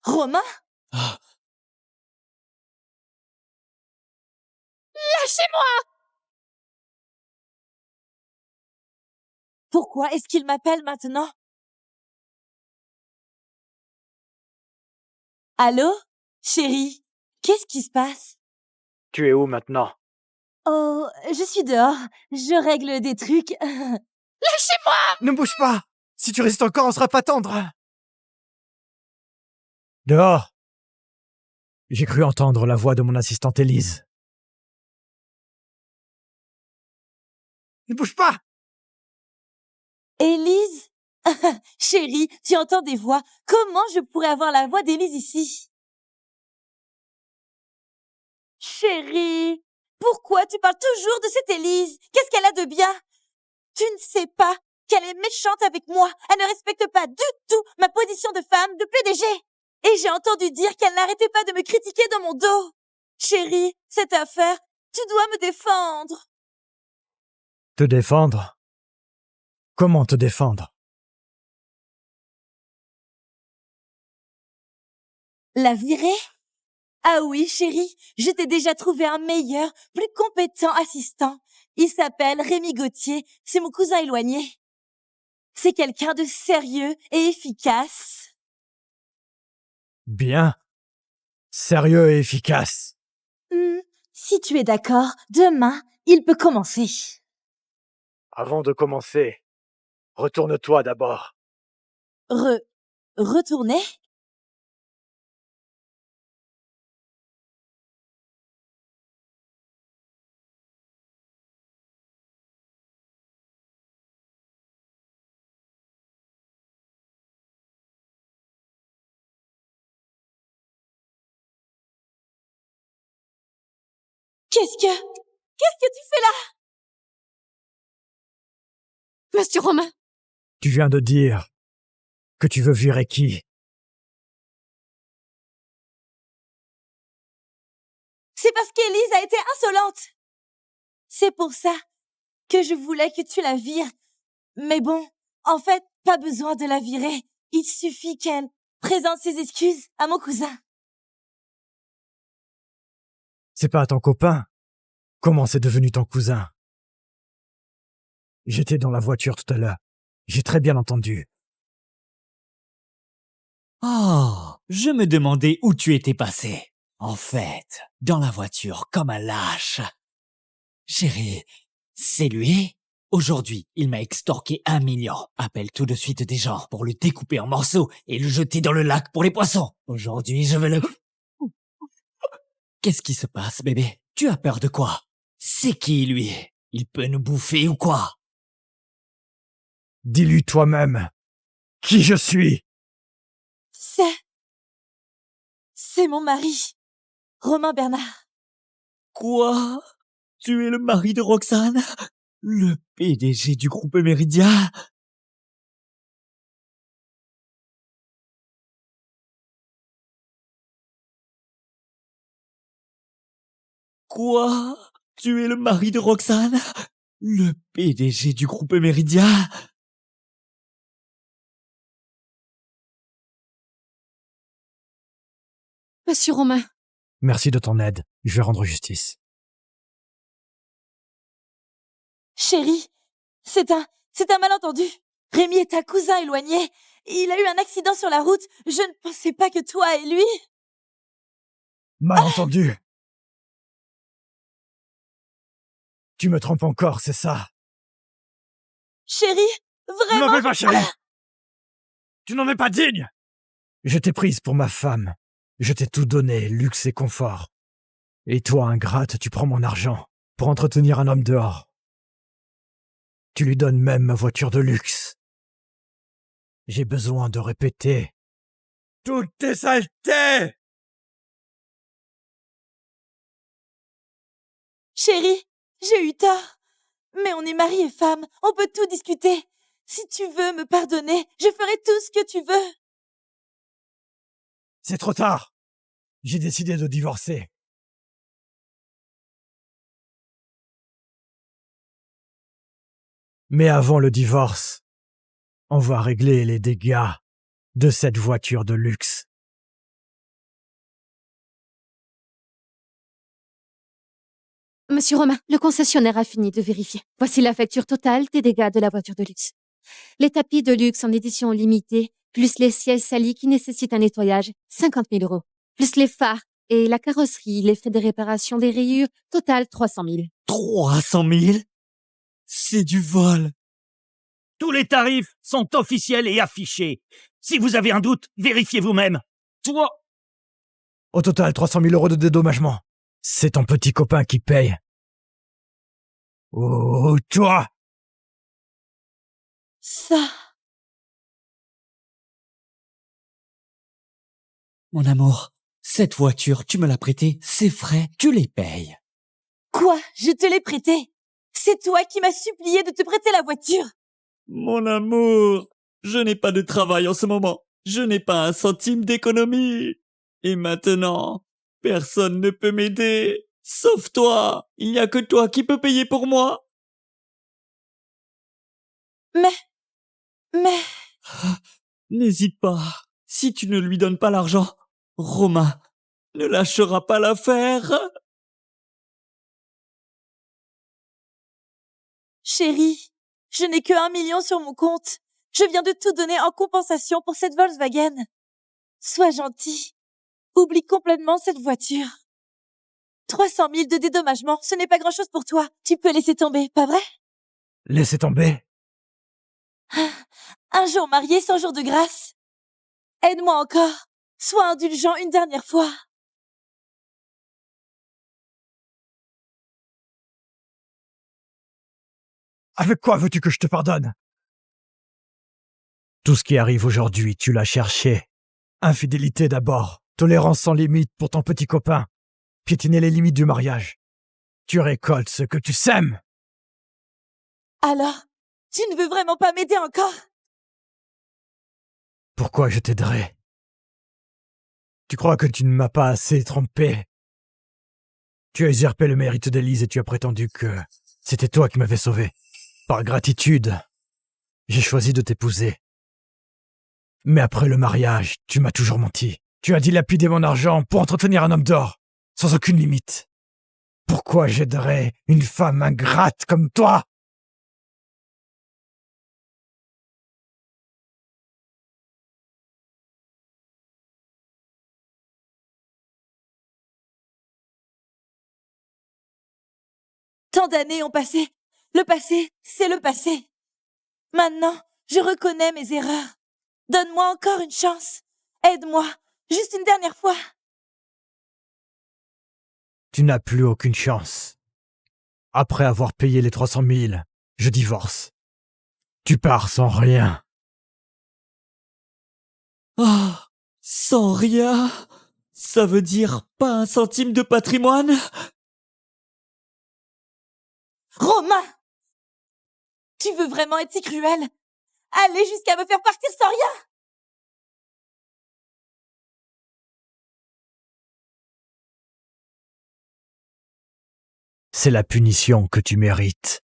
Romain? Ah, Lâchez-moi! Pourquoi est-ce qu'il m'appelle maintenant? Allô? Chérie, qu'est-ce qui se passe? Tu es où maintenant? Oh, je suis dehors. Je règle des trucs. Lâchez-moi! Ne bouge pas. Si tu restes encore, on sera pas tendre. Dehors. J'ai cru entendre la voix de mon assistante Élise. Ne bouge pas. Élise? Chérie, tu entends des voix. Comment je pourrais avoir la voix d'Élise ici? Chérie, pourquoi tu parles toujours de cette Élise? Qu'est-ce qu'elle a de bien? Tu ne sais pas qu'elle est méchante avec moi. Elle ne respecte pas du tout ma position de femme, de PDG. Et j'ai entendu dire qu'elle n'arrêtait pas de me critiquer dans mon dos. Chérie, cette affaire, tu dois me défendre. Te défendre? Comment te défendre? La virer? Ah oui, chérie, je t'ai déjà trouvé un meilleur, plus compétent assistant. Il s'appelle Rémi Gauthier, c'est mon cousin éloigné. C'est quelqu'un de sérieux et efficace. Bien. Sérieux et efficace. Si tu es d'accord, demain, il peut commencer. Avant de commencer, retourne-toi d'abord. Retourner? Qu'est-ce que tu fais là? Monsieur Romain! Tu viens de dire que tu veux virer qui? C'est parce qu'Élise a été insolente. C'est pour ça que je voulais que tu la vires. Mais bon, en fait, pas besoin de la virer. Il suffit qu'elle présente ses excuses à mon cousin. C'est pas ton copain. Comment c'est devenu ton cousin? J'étais dans la voiture tout à l'heure. J'ai très bien entendu. Oh, je me demandais où tu étais passé. En fait, dans la voiture, comme un lâche. Chérie, c'est lui? Aujourd'hui, il m'a extorqué 1 million. Appelle tout de suite des gens pour le découper en morceaux et le jeter dans le lac pour les poissons. Aujourd'hui, je vais le... Qu'est-ce qui se passe, bébé? Tu as peur de quoi? C'est qui, lui? Il peut nous bouffer ou quoi? Dis-lui toi-même qui je suis. C'est mon mari, Romain Bernard. Quoi? Tu es le mari de Roxane? Le PDG du groupe Méridien? Quoi? Tu es le mari de Roxane? Le PDG du groupe Méridien? Monsieur Romain, Merci de ton aide. Je vais rendre justice. Chérie, c'est un malentendu. Rémi est un cousin éloigné. Il a eu un accident sur la route. Je ne pensais pas que toi et lui... Malentendu. Tu me trompes encore, c'est ça? Chérie, Ne vraiment... m'en fais pas, chérie. Tu n'en es pas digne. Je t'ai prise pour ma femme. Je t'ai tout donné, luxe et confort. Et toi, ingrate, tu prends mon argent pour entretenir un homme dehors. Tu lui donnes même ma voiture de luxe. J'ai besoin de répéter toutes tes saletés. Chérie, j'ai eu tort. Mais on est mari et femme, on peut tout discuter. Si tu veux me pardonner, je ferai tout ce que tu veux. C'est trop tard. J'ai décidé de divorcer. Mais avant le divorce, on va régler les dégâts de cette voiture de luxe. Monsieur Romain, le concessionnaire a fini de vérifier. Voici la facture totale des dégâts de la voiture de luxe. Les tapis de luxe en édition limitée, plus les sièges salis qui nécessitent un nettoyage, 50 000 €. Plus les phares et la carrosserie, les frais de réparation des rayures, total 300 000. 300 000? C'est du vol. Tous les tarifs sont officiels et affichés. Si vous avez un doute, vérifiez vous-même. Toi, Au total, 300 000 € de dédommagement. C'est ton petit copain qui paye. Oh, toi! Ça... Mon amour, cette voiture, tu me l'as prêtée, ses frais, tu les payes. Quoi? Je te l'ai prêté. C'est toi qui m'as supplié de te prêter la voiture. Mon amour, je n'ai pas de travail en ce moment. Je n'ai pas un centime d'économie. Et maintenant, personne ne peut m'aider. Sauf toi. Il n'y a que toi qui peux payer pour moi. Mais... N'hésite pas. Si tu ne lui donnes pas l'argent, Romain ne lâchera pas l'affaire. Chérie, je n'ai que 1 million sur mon compte. Je viens de tout donner en compensation pour cette Volkswagen. Sois gentil. Oublie complètement cette voiture. 300 000 de dédommagement, ce n'est pas grand-chose pour toi. Tu peux laisser tomber, pas vrai? Laissez tomber. Un jour marié, 100 jours de grâce. Aide-moi encore. Sois indulgent une dernière fois. Avec quoi veux-tu que je te pardonne? Tout ce qui arrive aujourd'hui, tu l'as cherché. Infidélité d'abord, tolérance sans limite pour ton petit copain, piétiner les limites du mariage. Tu récoltes ce que tu sèmes. Alors, tu ne veux vraiment pas m'aider encore? Pourquoi je t'aiderais? Tu crois que tu ne m'as pas assez trompé? Tu as usurpé le mérite d'Élise et tu as prétendu que c'était toi qui m'avais sauvé. Par gratitude, J'ai choisi de t'épouser. Mais après le mariage, tu m'as toujours menti. Tu as dilapidé mon argent pour entretenir un homme d'or, sans aucune limite. Pourquoi j'aiderais une femme ingrate comme toi? Tant d'années ont passé. Le passé, c'est le passé. Maintenant, je reconnais mes erreurs. Donne-moi encore une chance. Aide-moi, juste une dernière fois. Tu n'as plus aucune chance. Après avoir payé les 300 000, je divorce. Tu pars sans rien. Ah, sans rien? Ça veut dire pas un centime de patrimoine? Romain! Tu veux vraiment être si cruel? Aller jusqu'à me faire partir sans rien? C'est la punition que tu mérites.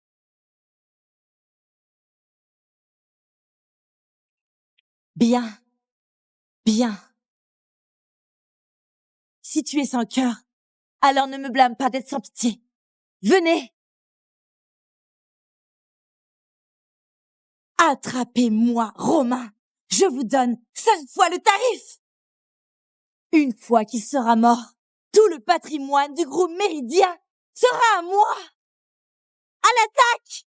Bien. Bien. Si tu es sans cœur, alors ne me blâme pas d'être sans pitié. Venez! Attrapez-moi, Romain! Je vous donne 5 fois le tarif! Une fois qu'il sera mort, tout le patrimoine du groupe Méridien sera à moi! À l'attaque!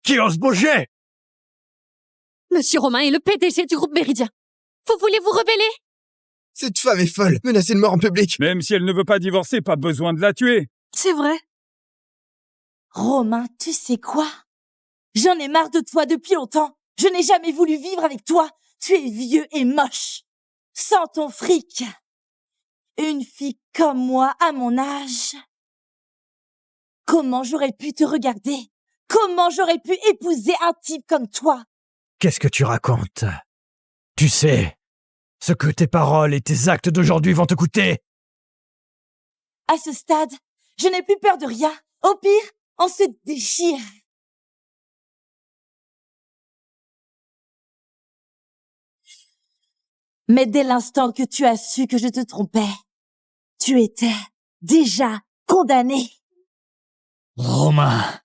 Qui ose bouger? Monsieur Romain est le PDG du groupe Méridien. Vous voulez vous rebeller? Cette femme est folle, menacer de mort en public. Même si elle ne veut pas divorcer, pas besoin de la tuer. C'est vrai. Romain, tu sais quoi? J'en ai marre de toi depuis longtemps. Je n'ai jamais voulu vivre avec toi. Tu es vieux et moche. Sans ton fric. Une fille comme moi, à mon âge. Comment j'aurais pu te regarder? Comment j'aurais pu épouser un type comme toi? Qu'est-ce que tu racontes? Tu sais ce que tes paroles et tes actes d'aujourd'hui vont te coûter? À ce stade, je n'ai plus peur de rien. Au pire, on se déchire. Mais dès l'instant que tu as su que je te trompais, tu étais déjà condamné. Romain,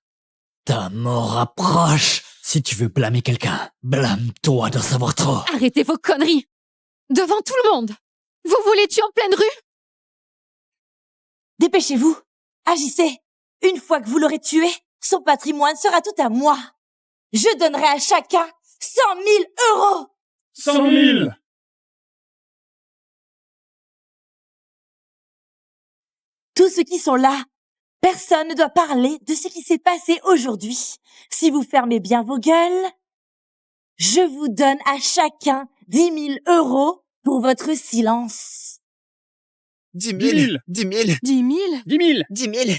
ta mort approche. Si tu veux blâmer quelqu'un, blâme-toi d'en savoir trop. Arrêtez vos conneries! Devant tout le monde! Vous voulez tuer en pleine rue? Dépêchez-vous, agissez. Une fois que vous l'aurez tué, son patrimoine sera tout à moi. Je donnerai à chacun 100 000 euros. 100 000! Tous ceux qui sont là, personne ne doit parler de ce qui s'est passé aujourd'hui. Si vous fermez bien vos gueules, je vous donne à chacun 10 000 euros pour votre silence. 10 10 000. 000. 10 000. 10 000? 10 000! 10 000.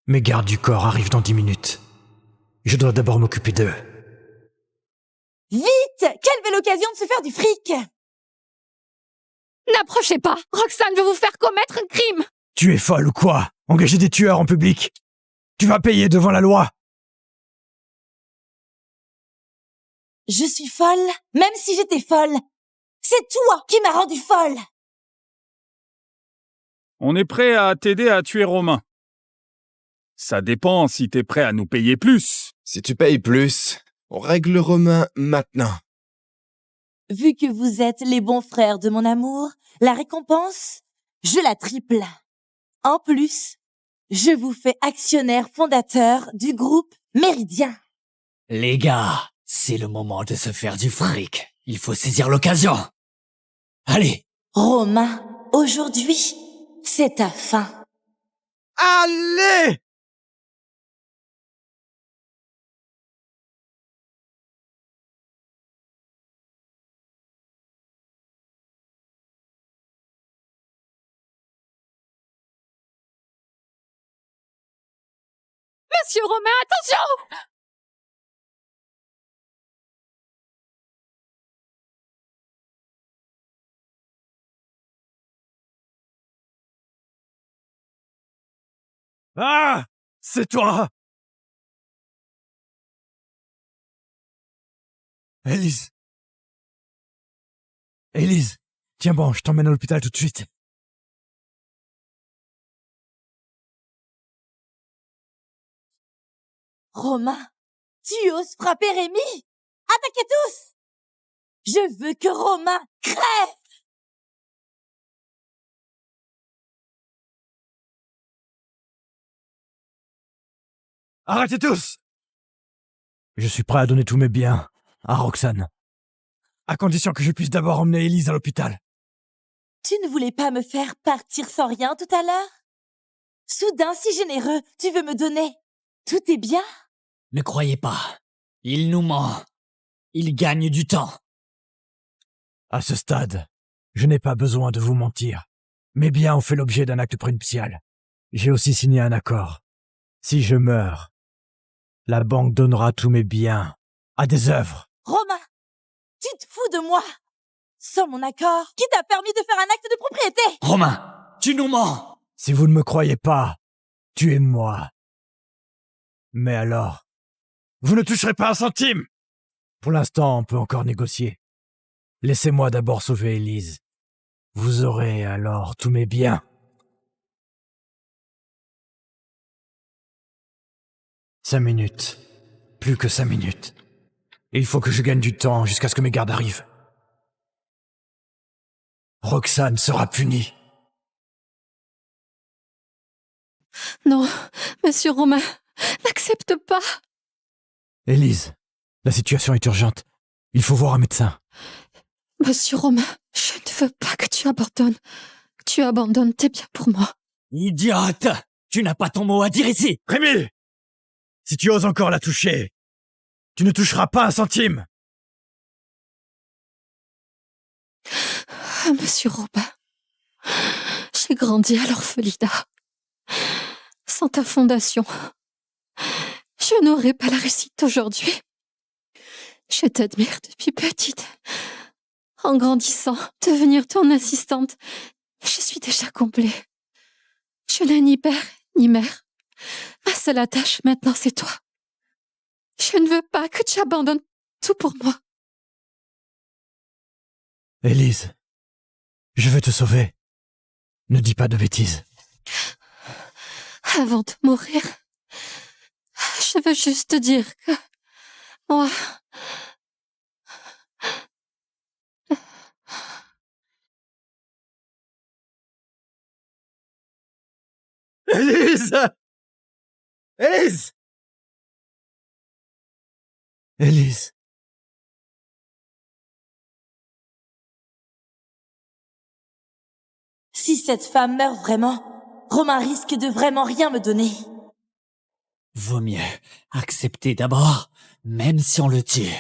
Mes gardes du corps arrivent dans 10 minutes. Je dois d'abord m'occuper d'eux. Vite! Quelle belle occasion de se faire du fric! N'approchez pas! Roxane veut vous faire commettre un crime! Tu es folle ou quoi? Engager des tueurs en public? Tu vas payer devant la loi! Je suis folle, même si j'étais folle. C'est toi qui m'as rendue folle. On est prêt à t'aider à tuer Romain. Ça dépend si t'es prêt à nous payer plus. Si tu payes plus, on règle Romain maintenant. Vu que vous êtes les bons frères de mon amour, la récompense, je la triple. En plus, je vous fais actionnaire fondateur du groupe Méridien. Les gars, c'est le moment de se faire du fric. Il faut saisir l'occasion. Allez, Romain, aujourd'hui, c'est ta fin. Allez! Monsieur Romain, attention! Ah! C'est toi! Élise! Élise! Tiens bon, je t'emmène à l'hôpital tout de suite. Romain, tu oses frapper Rémi? Attaquez tous! Je veux que Romain crève! Arrêtez tous! Je suis prêt à donner tous mes biens à Roxane. À condition que je puisse d'abord emmener Élise à l'hôpital. Tu ne voulais pas me faire partir sans rien tout à l'heure? Soudain si généreux, tu veux me donner. Tout est bien? Ne croyez pas. Il nous ment. Il gagne du temps. À ce stade, je n'ai pas besoin de vous mentir. Mes biens ont fait l'objet d'un acte prenuptial. J'ai aussi signé un accord. Si je meurs, la banque donnera tous mes biens à des œuvres. Romain, tu te fous de moi? Sans mon accord, qui t'a permis de faire un acte de propriété? Romain, tu nous mens. Si vous ne me croyez pas, tuez-moi. Mais alors, vous ne toucherez pas un centime. Pour l'instant, on peut encore négocier. Laissez-moi d'abord sauver Élise. Vous aurez alors tous mes biens. 5 minutes. Plus que 5 minutes. Et il faut que je gagne du temps jusqu'à ce que mes gardes arrivent. Roxane sera punie. Non, Monsieur Romain, n'accepte pas. Élise, la situation est urgente. Il faut voir un médecin. Monsieur Romain, je ne veux pas que tu abandonnes. Que tu abandonnes tes biens pour moi. Idiote! Tu n'as pas ton mot à dire ici. Rémi! Si tu oses encore la toucher, tu ne toucheras pas un centime. Ah, Monsieur Romain, j'ai grandi à l'orphelinat. Sans ta fondation, je n'aurais pas la réussite aujourd'hui. Je t'admire depuis petite. En grandissant, devenir ton assistante, je suis déjà comblée. Je n'ai ni père, ni mère. Ma seule attache maintenant, c'est toi. Je ne veux pas que tu abandonnes tout pour moi. Élise, je veux te sauver. Ne dis pas de bêtises. Avant de mourir, je veux juste te dire que moi, Élise! Élise! Élise. Si cette femme meurt vraiment, Romain risque de vraiment rien me donner. Vaut mieux accepter d'abord, même si on le tue.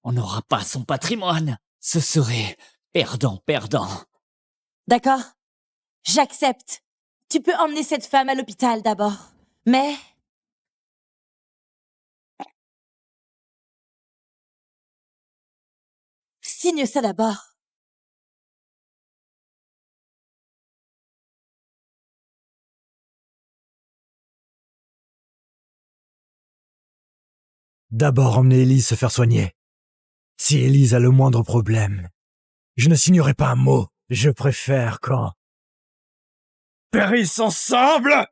On n'aura pas son patrimoine. Ce serait perdant-perdant. D'accord? J'accepte. Tu peux emmener cette femme à l'hôpital d'abord. Mais... signe ça d'abord. D'abord emmener Élise se faire soigner. Si Élise a le moindre problème, je ne signerai pas un mot. Je préfère quand... périssent ensemble!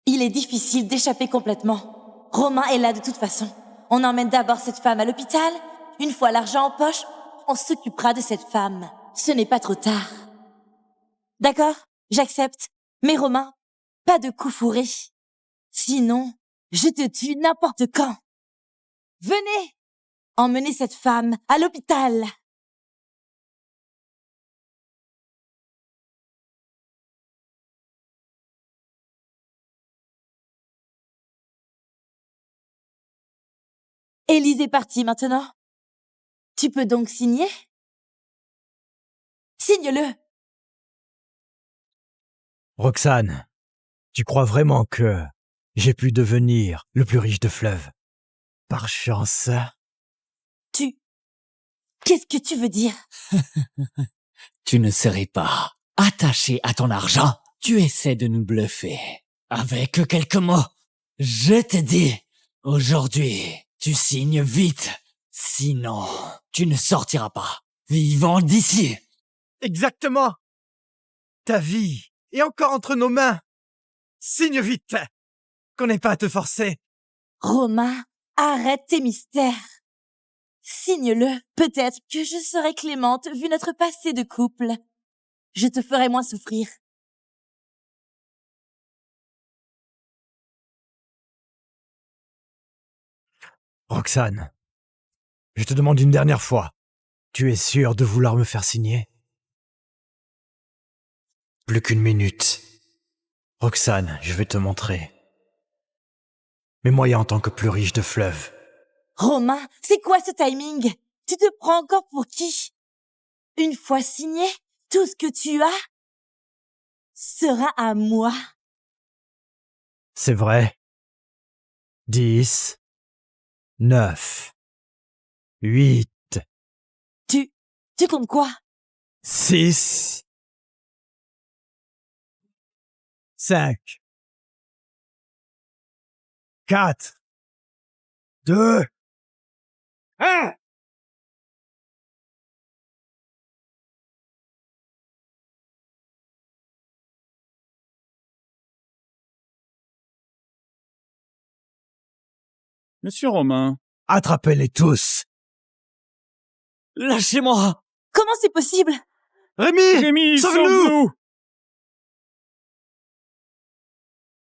Il est difficile d'échapper complètement. Romain est là de toute façon. On emmène d'abord cette femme à l'hôpital. Une fois l'argent en poche, on s'occupera de cette femme. Ce n'est pas trop tard. D'accord? J'accepte. Mais Romain, pas de coup fourré. Sinon, je te tue n'importe quand. Venez! Emmenez cette femme à l'hôpital. Élise est partie maintenant. Tu peux donc signer? Signe-le. Roxane, Tu crois vraiment que j'ai pu devenir le plus riche de Fleuve? Par chance. Qu'est-ce que tu veux dire? Tu ne serais pas attaché à ton argent. Tu essaies de nous bluffer. Avec quelques mots. Je te dis, aujourd'hui, tu signes vite. Sinon, tu ne sortiras pas vivant d'ici. Exactement. Ta vie est encore entre nos mains. Signe vite, qu'on n'ait pas à te forcer. Romain, arrête tes mystères. Signe-le. Peut-être que je serai clémente vu notre passé de couple. Je te ferai moins souffrir. Roxane, je te demande une dernière fois. Tu es sûre de vouloir me faire signer? Plus qu'une minute. Roxane, je vais te montrer mes moyens en tant que plus riche de Fleuve. Romain, c'est quoi ce timing? Tu te prends encore pour qui? Une fois signé, tout ce que tu as sera à moi. C'est vrai. 10, 9, 8, Tu comptes quoi? 6, 5, 4, 2, 1. Monsieur Romain, Attrapez-les tous. Lâchez-moi. Comment c'est possible? Rémi, Rémi, sauve-nous! sauve-nous!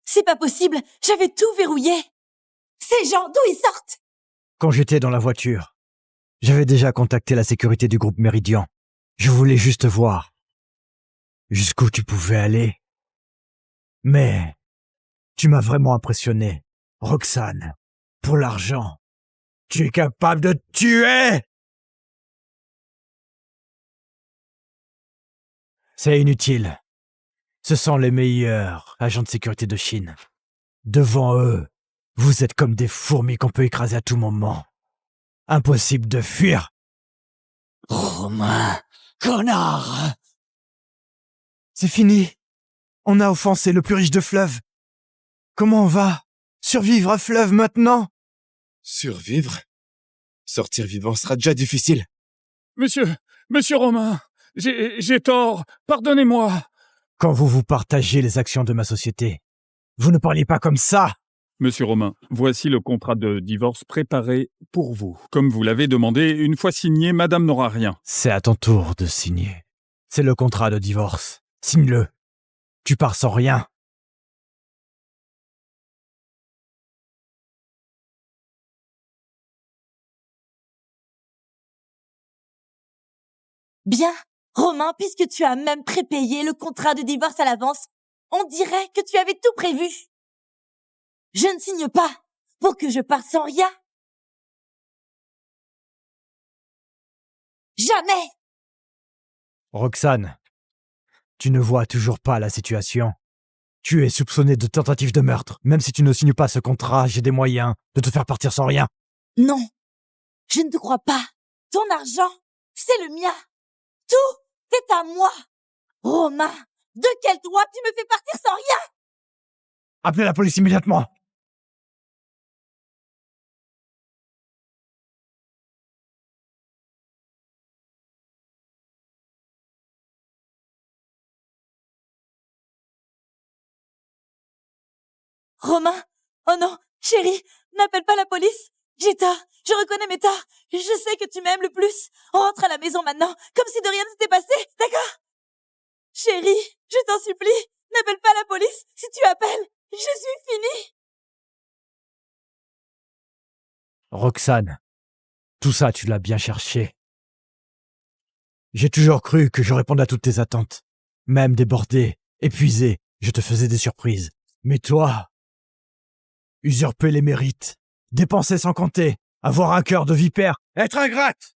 C'est pas possible. J'avais tout verrouillé. Ces gens, d'où ils sortent? Quand j'étais dans la voiture, j'avais déjà contacté la sécurité du groupe Méridian. Je voulais juste voir jusqu'où tu pouvais aller. Mais tu m'as vraiment impressionné, Roxane. Pour l'argent, tu es capable de tuer! C'est inutile. Ce sont les meilleurs agents de sécurité de Chine. Devant eux, vous êtes comme des fourmis qu'on peut écraser à tout moment. Impossible de fuir. Romain, connard. C'est fini. On a offensé le plus riche de Fleuve. Comment on va survivre à Fleuve maintenant? Survivre? Sortir vivant sera déjà difficile. Monsieur Romain, j'ai tort. Pardonnez-moi. Quand vous partagez les actions de ma société, vous ne parliez pas comme ça. Monsieur Romain, voici le contrat de divorce préparé pour vous. Comme vous l'avez demandé, une fois signé, madame n'aura rien. C'est à ton tour de signer. C'est le contrat de divorce. Signe-le. Tu pars sans rien. Bien. Romain, puisque tu as même prépayé le contrat de divorce à l'avance, on dirait que tu avais tout prévu. Je ne signe pas pour que je parte sans rien. Jamais! Roxane, tu ne vois toujours pas la situation. Tu es soupçonné de tentative de meurtre. Même si tu ne signes pas ce contrat, j'ai des moyens de te faire partir sans rien. Non, je ne te crois pas. Ton argent, c'est le mien. Tout est à moi. Romain, de quel droit tu me fais partir sans rien? Appelez la police immédiatement. Romain, oh non, chérie, n'appelle pas la police. J'ai tort, je reconnais mes torts. Je sais que tu m'aimes le plus. On rentre à la maison maintenant, comme si de rien ne s'était passé, d'accord? Chérie, je t'en supplie, n'appelle pas la police. Si tu appelles, je suis finie. Roxane, tout ça, tu l'as bien cherché. J'ai toujours cru que je répondais à toutes tes attentes. Même débordé, épuisé, je te faisais des surprises. Mais toi, usurper les mérites, dépenser sans compter, avoir un cœur de vipère, être ingrate.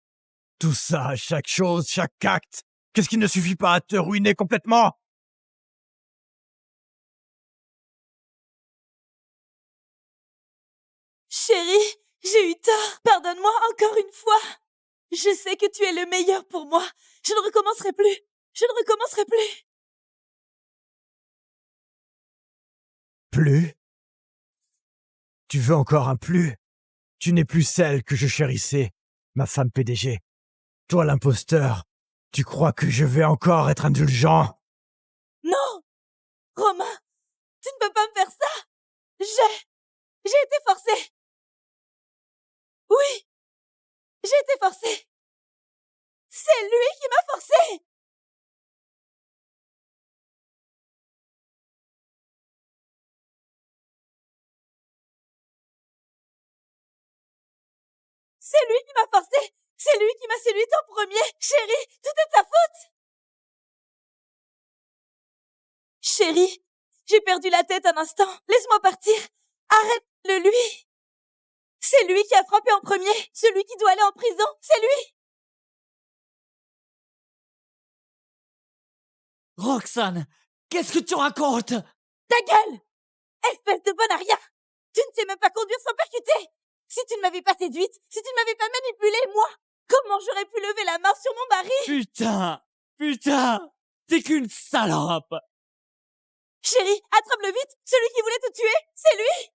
Tout ça, chaque chose, chaque acte, qu'est-ce qui ne suffit pas à te ruiner complètement? Chérie, j'ai eu tort. Pardonne-moi encore une fois. Je sais que tu es le meilleur pour moi. Je ne recommencerai plus. Je ne recommencerai plus. Plus? Tu veux encore un plus? Tu n'es plus celle que je chérissais, ma femme PDG. Toi l'imposteur, tu crois que je vais encore être indulgent? Non! Romain, tu ne peux pas me faire ça! J'ai été forcée! Oui! J'ai été forcée! C'est lui qui m'a forcée! C'est lui qui m'a forcée! C'est lui qui m'a séduite en premier! Chérie, tout est de sa faute! Chérie, j'ai perdu la tête un instant. Laisse-moi partir. Arrête-le lui. C'est lui qui a frappé en premier. Celui qui doit aller en prison, c'est lui. Roxane, qu'est-ce que tu racontes? Ta gueule! Espèce de bonne à rien! Tu ne sais même pas conduire sans percuter! Si tu ne m'avais pas séduite, si tu ne m'avais pas manipulée, moi, comment j'aurais pu lever la main sur mon mari? Putain, t'es qu'une salope! Chérie, attrape-le vite! Celui qui voulait te tuer, c'est lui!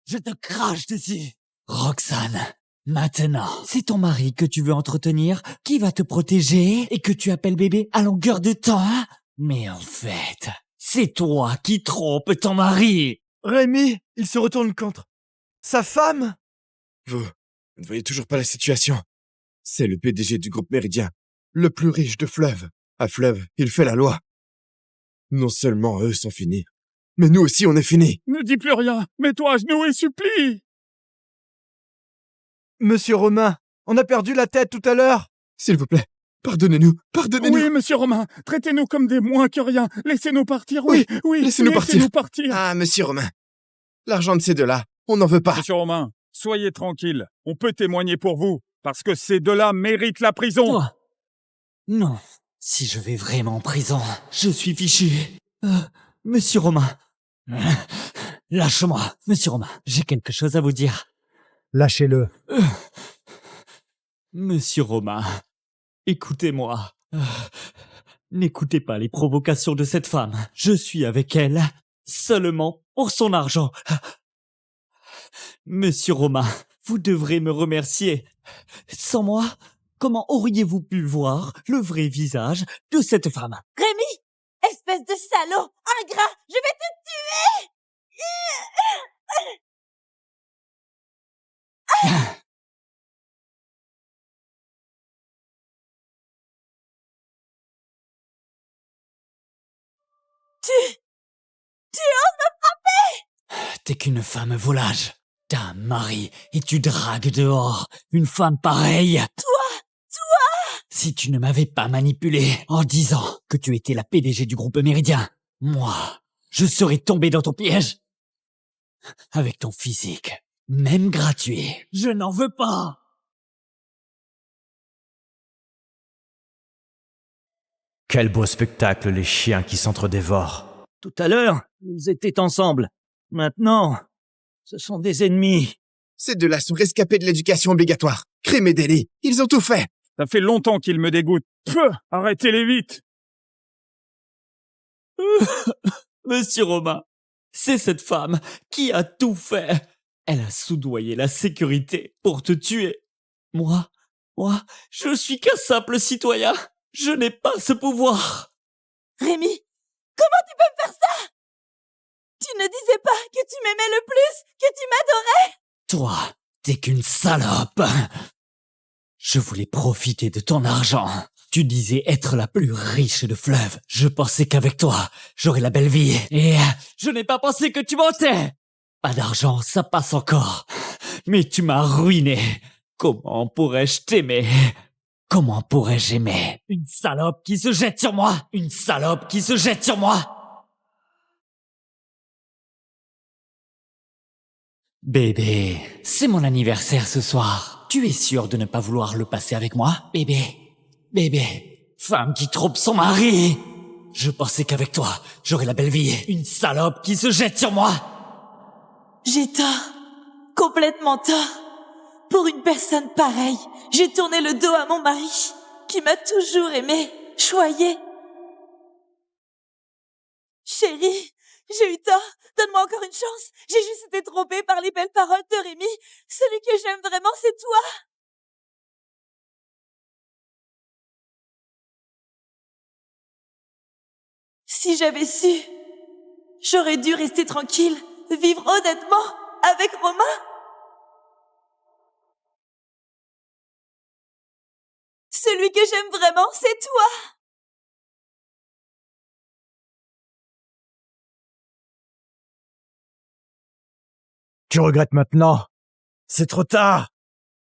Je te crache dessus! Roxane, maintenant, c'est ton mari que tu veux entretenir, qui va te protéger et que tu appelles bébé à longueur de temps, hein? Mais en fait, c'est toi qui trompes ton mari! Rémi, il se retourne contre sa femme? Vous ne voyez toujours pas la situation. C'est le PDG du groupe Méridien, le plus riche de Fleuve. À Fleuve, il fait la loi. Non seulement eux sont finis, mais nous aussi on est finis. Ne dis plus rien. Mets-toi à genoux et supplie. Monsieur Romain, on a perdu la tête tout à l'heure. S'il vous plaît, pardonnez-nous, pardonnez-nous. Oui, monsieur Romain, traitez-nous comme des moins que rien. Laissez-nous partir, oui, laissez-nous partir. partir. Ah, monsieur Romain, l'argent de ces deux-là, on n'en veut pas. Monsieur Romain, soyez tranquille. On peut témoigner pour vous, parce que ces deux-là méritent la prison. Toi? Non. Si je vais vraiment en prison, je suis fichu. Monsieur Romain. Lâche-moi, monsieur Romain. J'ai quelque chose à vous dire. Lâchez-le. Monsieur Romain, écoutez-moi. N'écoutez pas les provocations de cette femme. Je suis avec elle seulement pour son argent. Monsieur Romain, vous devrez me remercier. Sans moi, comment auriez-vous pu voir le vrai visage de cette femme? Rémi! Espèce de salaud! Ingrat! Je vais te tuer! Tu oses me frapper! T'es qu'une femme volage. T'as un mari et tu dragues dehors une femme pareille. Toi! Si tu ne m'avais pas manipulé en disant que tu étais la PDG du groupe Méridien, moi, je serais tombé dans ton piège. Avec ton physique, même gratuit, je n'en veux pas. Quel beau spectacle, les chiens qui s'entre-dévorent. Tout à l'heure, ils étaient ensemble. Maintenant, ce sont des ennemis. Ces deux-là sont rescapés de l'éducation obligatoire. Crime et délit, ils ont tout fait. Ça fait longtemps qu'ils me dégoûtent. Peu, arrêtez-les vite. Monsieur Romain, c'est cette femme qui a tout fait. Elle a soudoyé la sécurité pour te tuer. Moi, je suis qu'un simple citoyen. Je n'ai pas ce pouvoir. Rémi, comment tu peux me faire ça? Tu ne disais pas que tu m'aimais le plus, que tu m'adorais? Toi, t'es qu'une salope. Je voulais profiter de ton argent. Tu disais être la plus riche de Fleuve. Je pensais qu'avec toi, j'aurais la belle vie. Et je n'ai pas pensé que tu mentais. Pas d'argent, ça passe encore. Mais tu m'as ruiné. Comment pourrais-je t'aimer? Comment pourrais-je aimer une salope qui se jette sur moi? Une salope qui se jette sur moi? Bébé, c'est mon anniversaire ce soir. Tu es sûr de ne pas vouloir le passer avec moi? Bébé, femme qui trompe son mari. Je pensais qu'avec toi, j'aurais la belle vie. Une salope qui se jette sur moi. J'ai tort. Complètement tort. Pour une personne pareille, j'ai tourné le dos à mon mari, qui m'a toujours aimé, choyé. Chérie, j'ai eu tort. Donne-moi encore une chance. J'ai juste été trompée par les belles paroles de Rémi. Celui que j'aime vraiment, c'est toi. Si j'avais su, j'aurais dû rester tranquille, vivre honnêtement avec Romain. Celui que j'aime vraiment, c'est toi. Tu regrettes maintenant? C'est trop tard.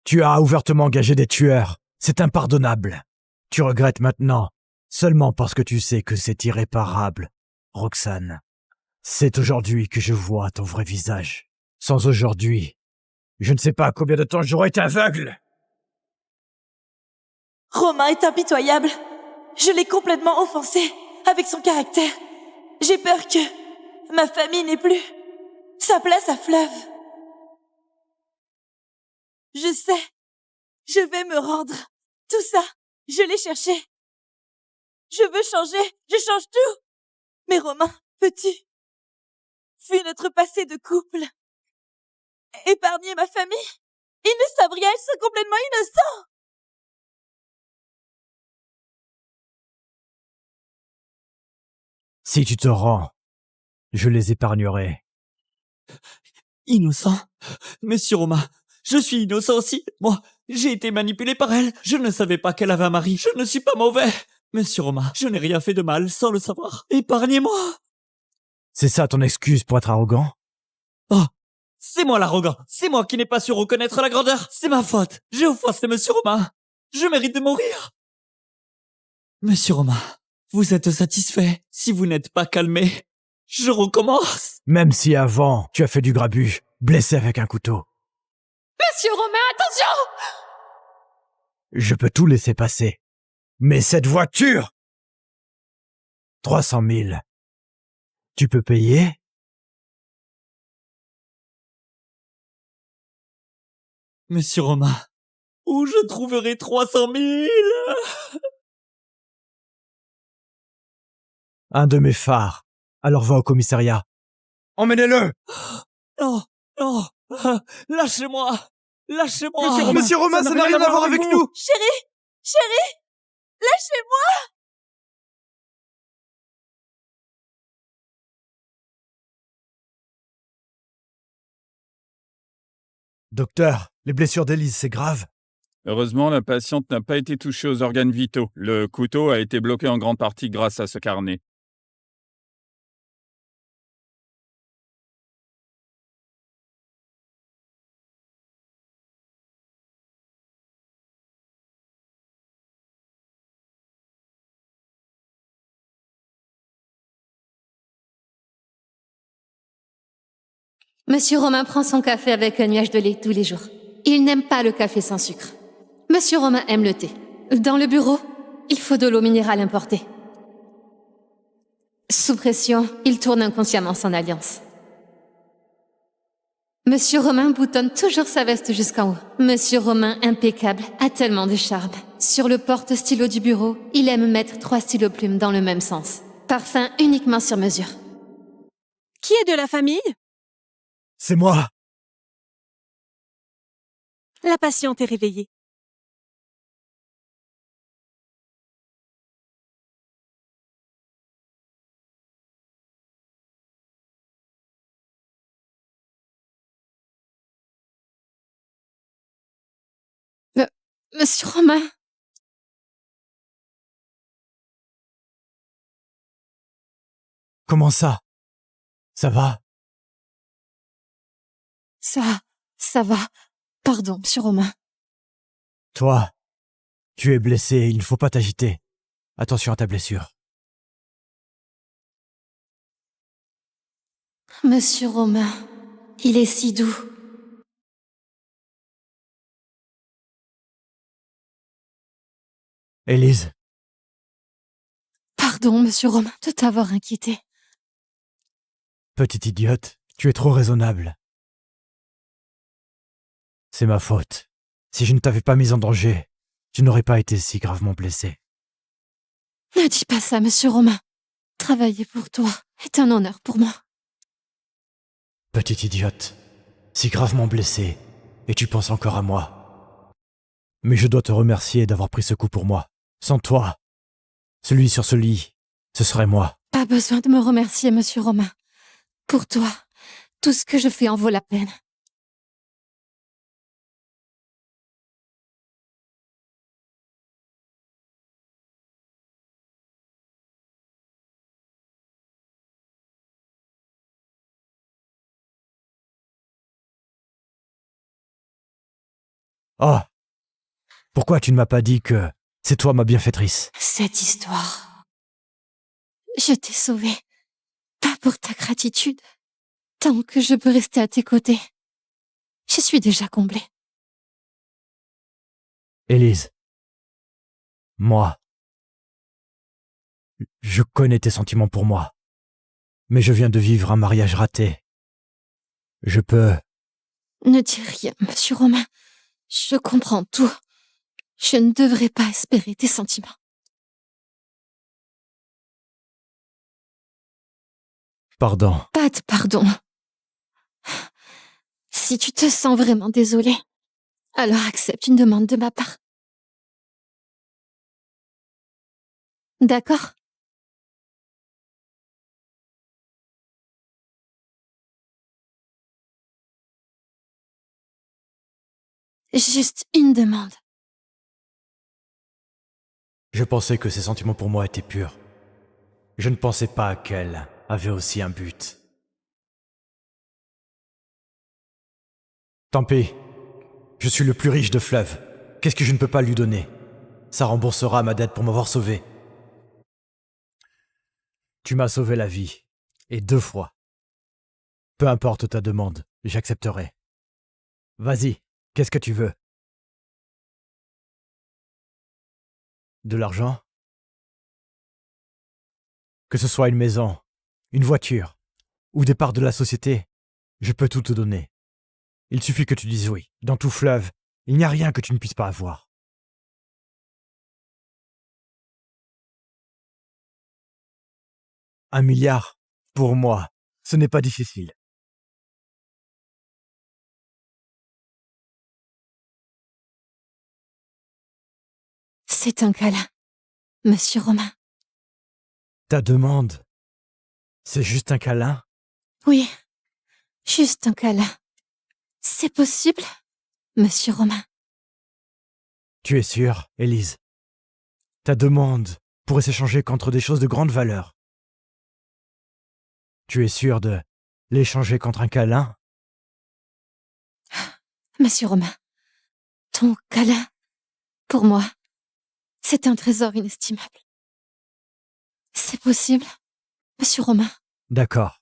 Tu as ouvertement engagé des tueurs. C'est impardonnable. Tu regrettes maintenant seulement parce que tu sais que c'est irréparable, Roxane. C'est aujourd'hui que je vois ton vrai visage. Sans aujourd'hui, je ne sais pas combien de temps j'aurais été aveugle. Romain est impitoyable. Je l'ai complètement offensé avec son caractère. J'ai peur que ma famille n'ait plus sa place à Fleuve. Je sais, je vais me rendre. Tout ça, je l'ai cherché. Je veux changer, je change tout. Mais Romain, peux-tu, vu notre passé de couple, épargner ma famille? Ils ne savent rien, ils sont complètement innocents. Si tu te rends, je les épargnerai. Innocent? Monsieur Romain, je suis innocent aussi. Moi, j'ai été manipulé par elle. Je ne savais pas qu'elle avait un mari. Je ne suis pas mauvais. Monsieur Romain, je n'ai rien fait de mal sans le savoir. Épargnez-moi. C'est ça ton excuse pour être arrogant? Oh, c'est moi l'arrogant. C'est moi qui n'ai pas su reconnaître la grandeur. C'est ma faute. J'ai offensé Monsieur Romain. Je mérite de mourir. Monsieur Romain, vous êtes satisfait? Si vous n'êtes pas calmé, je recommence. Même si avant, tu as fait du grabuge, blessé avec un couteau. Monsieur Romain, attention! Je peux tout laisser passer. Mais cette voiture! 300 000. Tu peux payer? Monsieur Romain, où je trouverai 300 000? Un de mes phares. Alors va au commissariat. Emmenez-le! Non, non, lâchez-moi, lâchez-moi. Monsieur Romain, ça n'a rien à voir avec nous. Chérie, lâchez-moi. Docteur, les blessures d'Élise, c'est grave? Heureusement, la patiente n'a pas été touchée aux organes vitaux. Le couteau a été bloqué en grande partie grâce à ce carnet. Monsieur Romain prend son café avec un nuage de lait tous les jours. Il n'aime pas le café sans sucre. Monsieur Romain aime le thé. Dans le bureau, il faut de l'eau minérale importée. Sous pression, il tourne inconsciemment son alliance. Monsieur Romain boutonne toujours sa veste jusqu'en haut. Monsieur Romain, impeccable, a tellement de charme. Sur le porte-stylo du bureau, il aime mettre 3 stylos-plumes dans le même sens. Parfum uniquement sur mesure. Qui est de la famille? C'est moi! La patiente est réveillée. Monsieur Romain, Comment ça? Ça va? ça va. Pardon, monsieur Romain. Toi, tu es blessé, il ne faut pas t'agiter. Attention à ta blessure. Monsieur Romain, il est si doux. Élise, Pardon, monsieur Romain, de t'avoir inquiété. petite idiote, tu es trop raisonnable. C'est ma faute. Si je ne t'avais pas mis en danger, tu n'aurais pas été si gravement blessé. Ne dis pas ça, monsieur Romain. Travailler pour toi est un honneur pour moi. Petite idiote, si gravement blessé, et tu penses encore à moi. Mais je dois te remercier d'avoir pris ce coup pour moi. Sans toi, celui sur ce lit, ce serait moi. Pas besoin de me remercier, monsieur Romain. Pour toi, tout ce que je fais en vaut la peine. Oh! Pourquoi tu ne m'as pas dit que c'est toi ma bienfaitrice? Cette histoire. Je t'ai sauvé. Pas pour ta gratitude. Tant que je peux rester à tes côtés. Je suis déjà comblée. Élise. Moi. Je connais tes sentiments pour moi. Mais je viens de vivre un mariage raté. Je peux... Ne dis rien, monsieur Romain. Je comprends tout. Je ne devrais pas espérer tes sentiments. Pardon. Pas de pardon. Si tu te sens vraiment désolé, alors accepte une demande de ma part. D'accord? Juste une demande. Je pensais que ses sentiments pour moi étaient purs. Je ne pensais pas qu'elle avait aussi un but. Tant pis. Je suis le plus riche de Fleuve. Qu'est-ce que je ne peux pas lui donner? Ça remboursera ma dette pour m'avoir sauvé. Tu m'as sauvé la vie. Et 2 fois. Peu importe ta demande, j'accepterai. Vas-y, qu'est-ce que tu veux? De l'argent? Que ce soit une maison, une voiture, ou des parts de la société, je peux tout te donner. Il suffit que tu dises oui. Dans tout Fleuve, il n'y a rien que tu ne puisses pas avoir. $1 milliard? Pour moi, ce n'est pas difficile. C'est un câlin, monsieur Romain. Ta demande, c'est juste un câlin? Oui, juste un câlin. C'est possible, monsieur Romain? Tu es sûre, Élise? Ta demande pourrait s'échanger contre des choses de grande valeur. Tu es sûre de l'échanger contre un câlin? Monsieur Romain, ton câlin, pour moi, c'est un trésor inestimable. C'est possible, monsieur Romain? D'accord.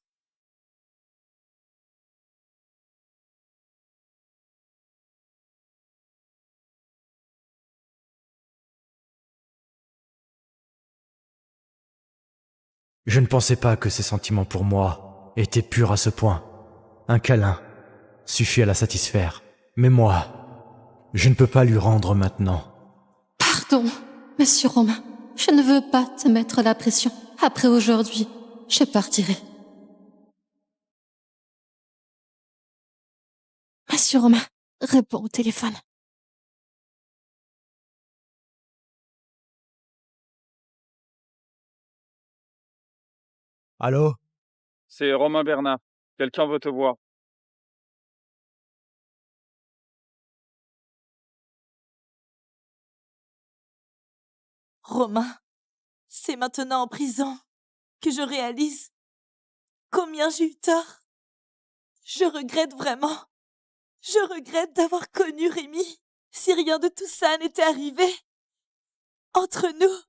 Je ne pensais pas que ses sentiments pour moi étaient purs à ce point. Un câlin suffit à la satisfaire. Mais moi, je ne peux pas lui rendre maintenant. Pardon, monsieur Romain. Je ne veux pas te mettre la pression. Après aujourd'hui, je partirai. Monsieur Romain, réponds au téléphone. Allô? C'est Romain Bernard. Quelqu'un veut te voir. Romain, c'est maintenant en prison que je réalise combien j'ai eu tort. Je regrette vraiment. Je regrette d'avoir connu Rémi. Si rien de tout ça n'était arrivé, entre nous,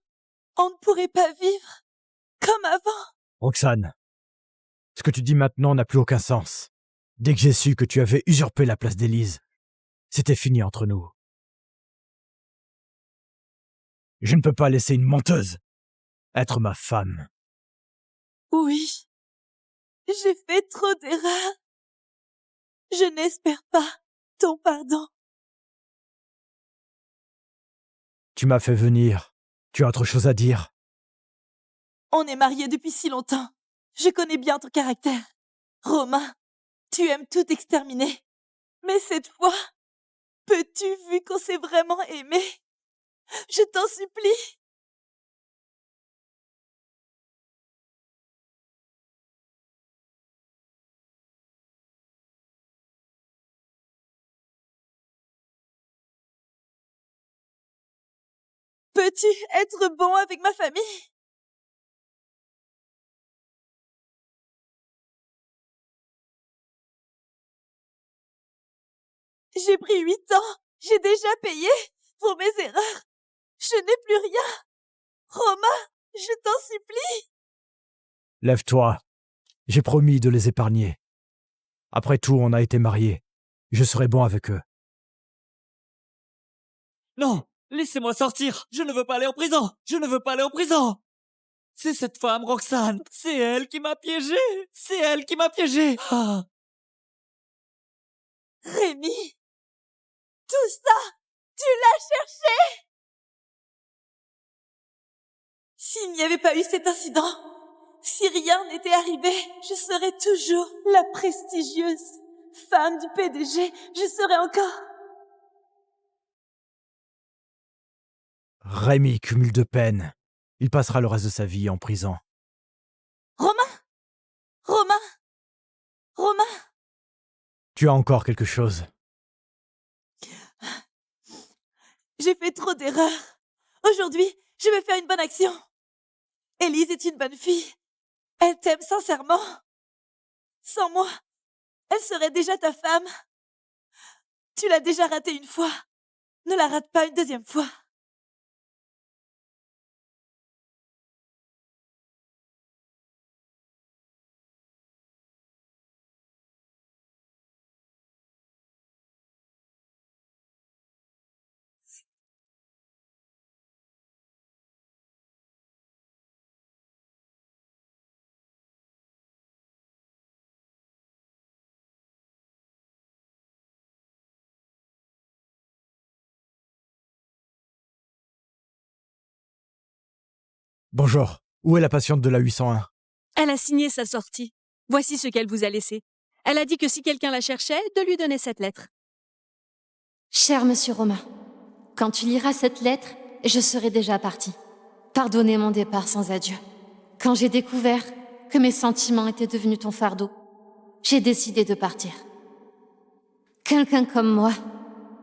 on ne pourrait pas vivre comme avant. Roxane, ce que tu dis maintenant n'a plus aucun sens. Dès que j'ai su que tu avais usurpé la place d'Élise, c'était fini entre nous. Je ne peux pas laisser une menteuse être ma femme. Oui, j'ai fait trop d'erreurs. Je n'espère pas ton pardon. Tu m'as fait venir. Tu as autre chose à dire? On est mariés depuis si longtemps. Je connais bien ton caractère. Romain, tu aimes tout exterminer. Mais cette fois, peux-tu, vu qu'on s'est vraiment aimé, je t'en supplie. Peux-tu être bon avec ma famille? J'ai pris 8 ans. J'ai déjà payé pour mes erreurs. Je n'ai plus rien. Romain, je t'en supplie. Lève-toi. J'ai promis de les épargner. Après tout, on a été mariés. Je serai bon avec eux. Non, laissez-moi sortir. Je ne veux pas aller en prison. Je ne veux pas aller en prison. C'est cette femme, Roxane. C'est elle qui m'a piégé. C'est elle qui m'a piégé. Ah. Rémi, tout ça, tu l'as cherché. S'il n'y avait pas eu cet incident, si rien n'était arrivé, je serais toujours la prestigieuse femme du PDG. Je serais encore... Rémi cumule de peine. Il passera le reste de sa vie en prison. Romain! Romain! Romain! Tu as encore quelque chose? J'ai fait trop d'erreurs. Aujourd'hui, je vais faire une bonne action. Élise est une bonne fille. Elle t'aime sincèrement. Sans moi, elle serait déjà ta femme. Tu l'as déjà ratée une fois. Ne la rate pas une deuxième fois. Bonjour. Où est la patiente de la 801? Elle a signé sa sortie. Voici ce qu'elle vous a laissé. Elle a dit que si quelqu'un la cherchait, de lui donner cette lettre. Cher monsieur Romain, quand tu liras cette lettre, je serai déjà partie. Pardonnez mon départ sans adieu. Quand j'ai découvert que mes sentiments étaient devenus ton fardeau, j'ai décidé de partir. Quelqu'un comme moi,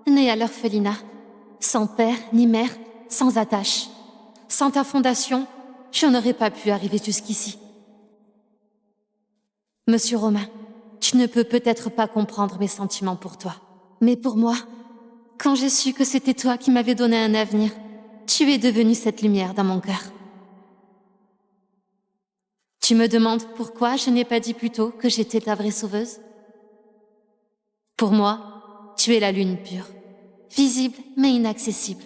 né à l'orphelinat, sans père ni mère, sans attache. Sans ta fondation, je n'aurais pas pu arriver jusqu'ici. Monsieur Romain, tu ne peux peut-être pas comprendre mes sentiments pour toi. Mais pour moi, quand j'ai su que c'était toi qui m'avais donné un avenir, tu es devenu cette lumière dans mon cœur. Tu me demandes pourquoi je n'ai pas dit plus tôt que j'étais ta vraie sauveuse? Pour moi, tu es la lune pure, visible mais inaccessible.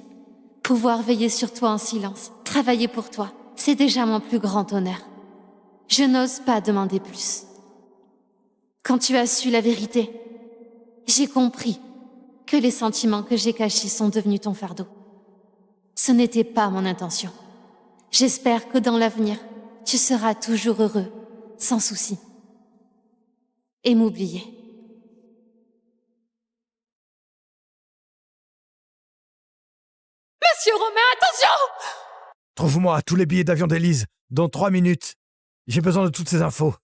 Pouvoir veiller sur toi en silence, travailler pour toi, c'est déjà mon plus grand honneur. Je n'ose pas demander plus. Quand tu as su la vérité, j'ai compris que les sentiments que j'ai cachés sont devenus ton fardeau. Ce n'était pas mon intention. J'espère que dans l'avenir, tu seras toujours heureux, sans souci. Et m'oublier. Monsieur Romain, attention! Trouve-moi tous les billets d'avion d'Élise, dans 3 minutes. J'ai besoin de toutes ces infos.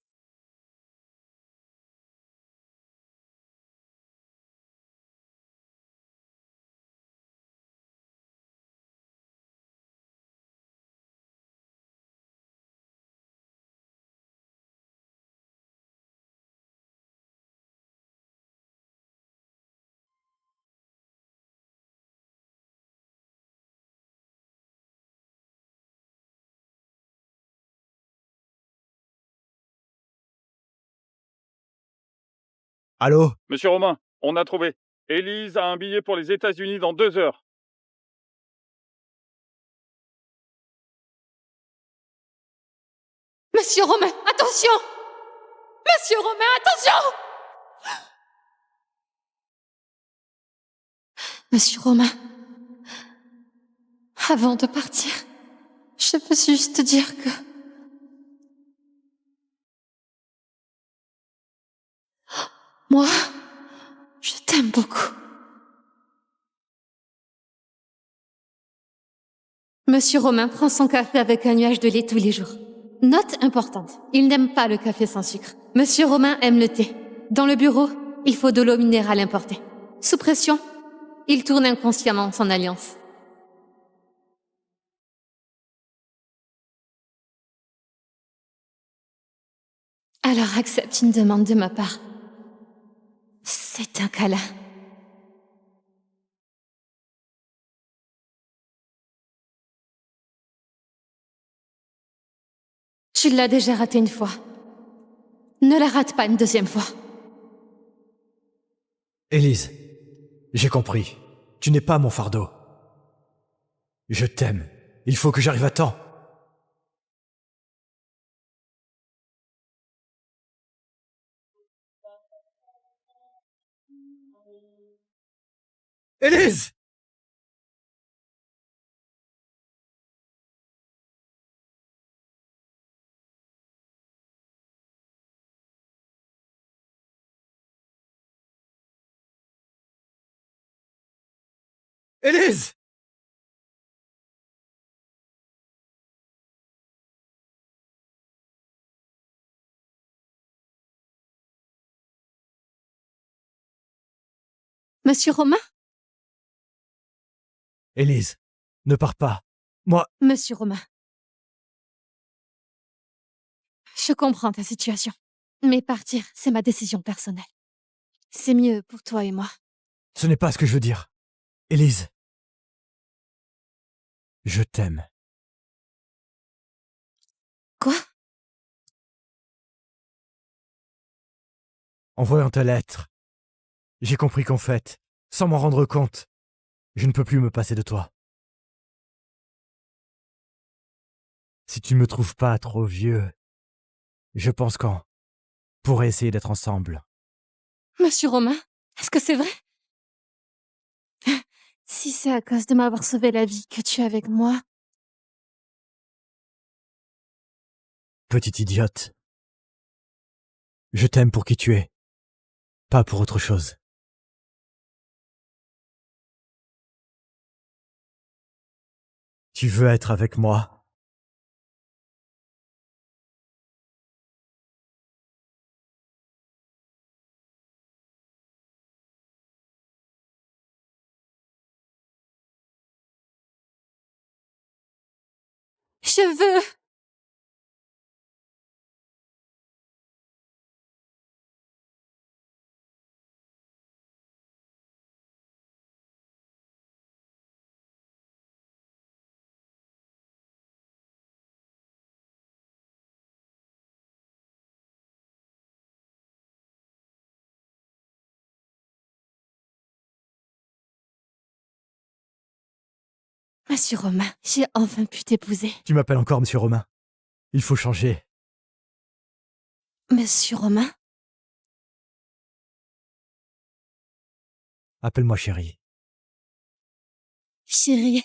Allô? Monsieur Romain, on a trouvé. Élise a un billet pour les États-Unis dans 2 heures. Monsieur Romain, attention! Monsieur Romain, attention! Monsieur Romain, avant de partir, je veux juste dire que... Moi, je t'aime beaucoup. Monsieur Romain prend son café avec un nuage de lait tous les jours. Note importante, il n'aime pas le café sans sucre. Monsieur Romain aime le thé. Dans le bureau, il faut de l'eau minérale importée. Sous pression, il tourne inconsciemment son alliance. Alors accepte une demande de ma part. C'est un câlin. Tu l'as déjà raté une fois. Ne la rate pas une deuxième fois. Élise, j'ai compris. Tu n'es pas mon fardeau. Je t'aime. Il faut que j'arrive à temps. Élise! Élise! Monsieur Romain? Élise, ne pars pas. Moi, Monsieur Romain. Je comprends ta situation. Mais partir, c'est ma décision personnelle. C'est mieux pour toi et moi. ce n'est pas ce que je veux dire. Élise. Je t'aime. Quoi? En voyant ta lettre, j'ai compris qu'en fait, sans m'en rendre compte, je ne peux plus me passer de toi. Si tu ne me trouves pas trop vieux, je pense qu'on pourrait essayer d'être ensemble. Monsieur Romain, est-ce que c'est vrai? Si c'est à cause de m'avoir sauvé la vie que tu es avec moi... Petite idiote. Je t'aime pour qui tu es, pas pour autre chose. Tu veux être avec moi? Je veux... Monsieur Romain, j'ai enfin pu t'épouser. Tu m'appelles encore Monsieur Romain. Il faut changer. Monsieur Romain? Appelle-moi chérie. Chérie.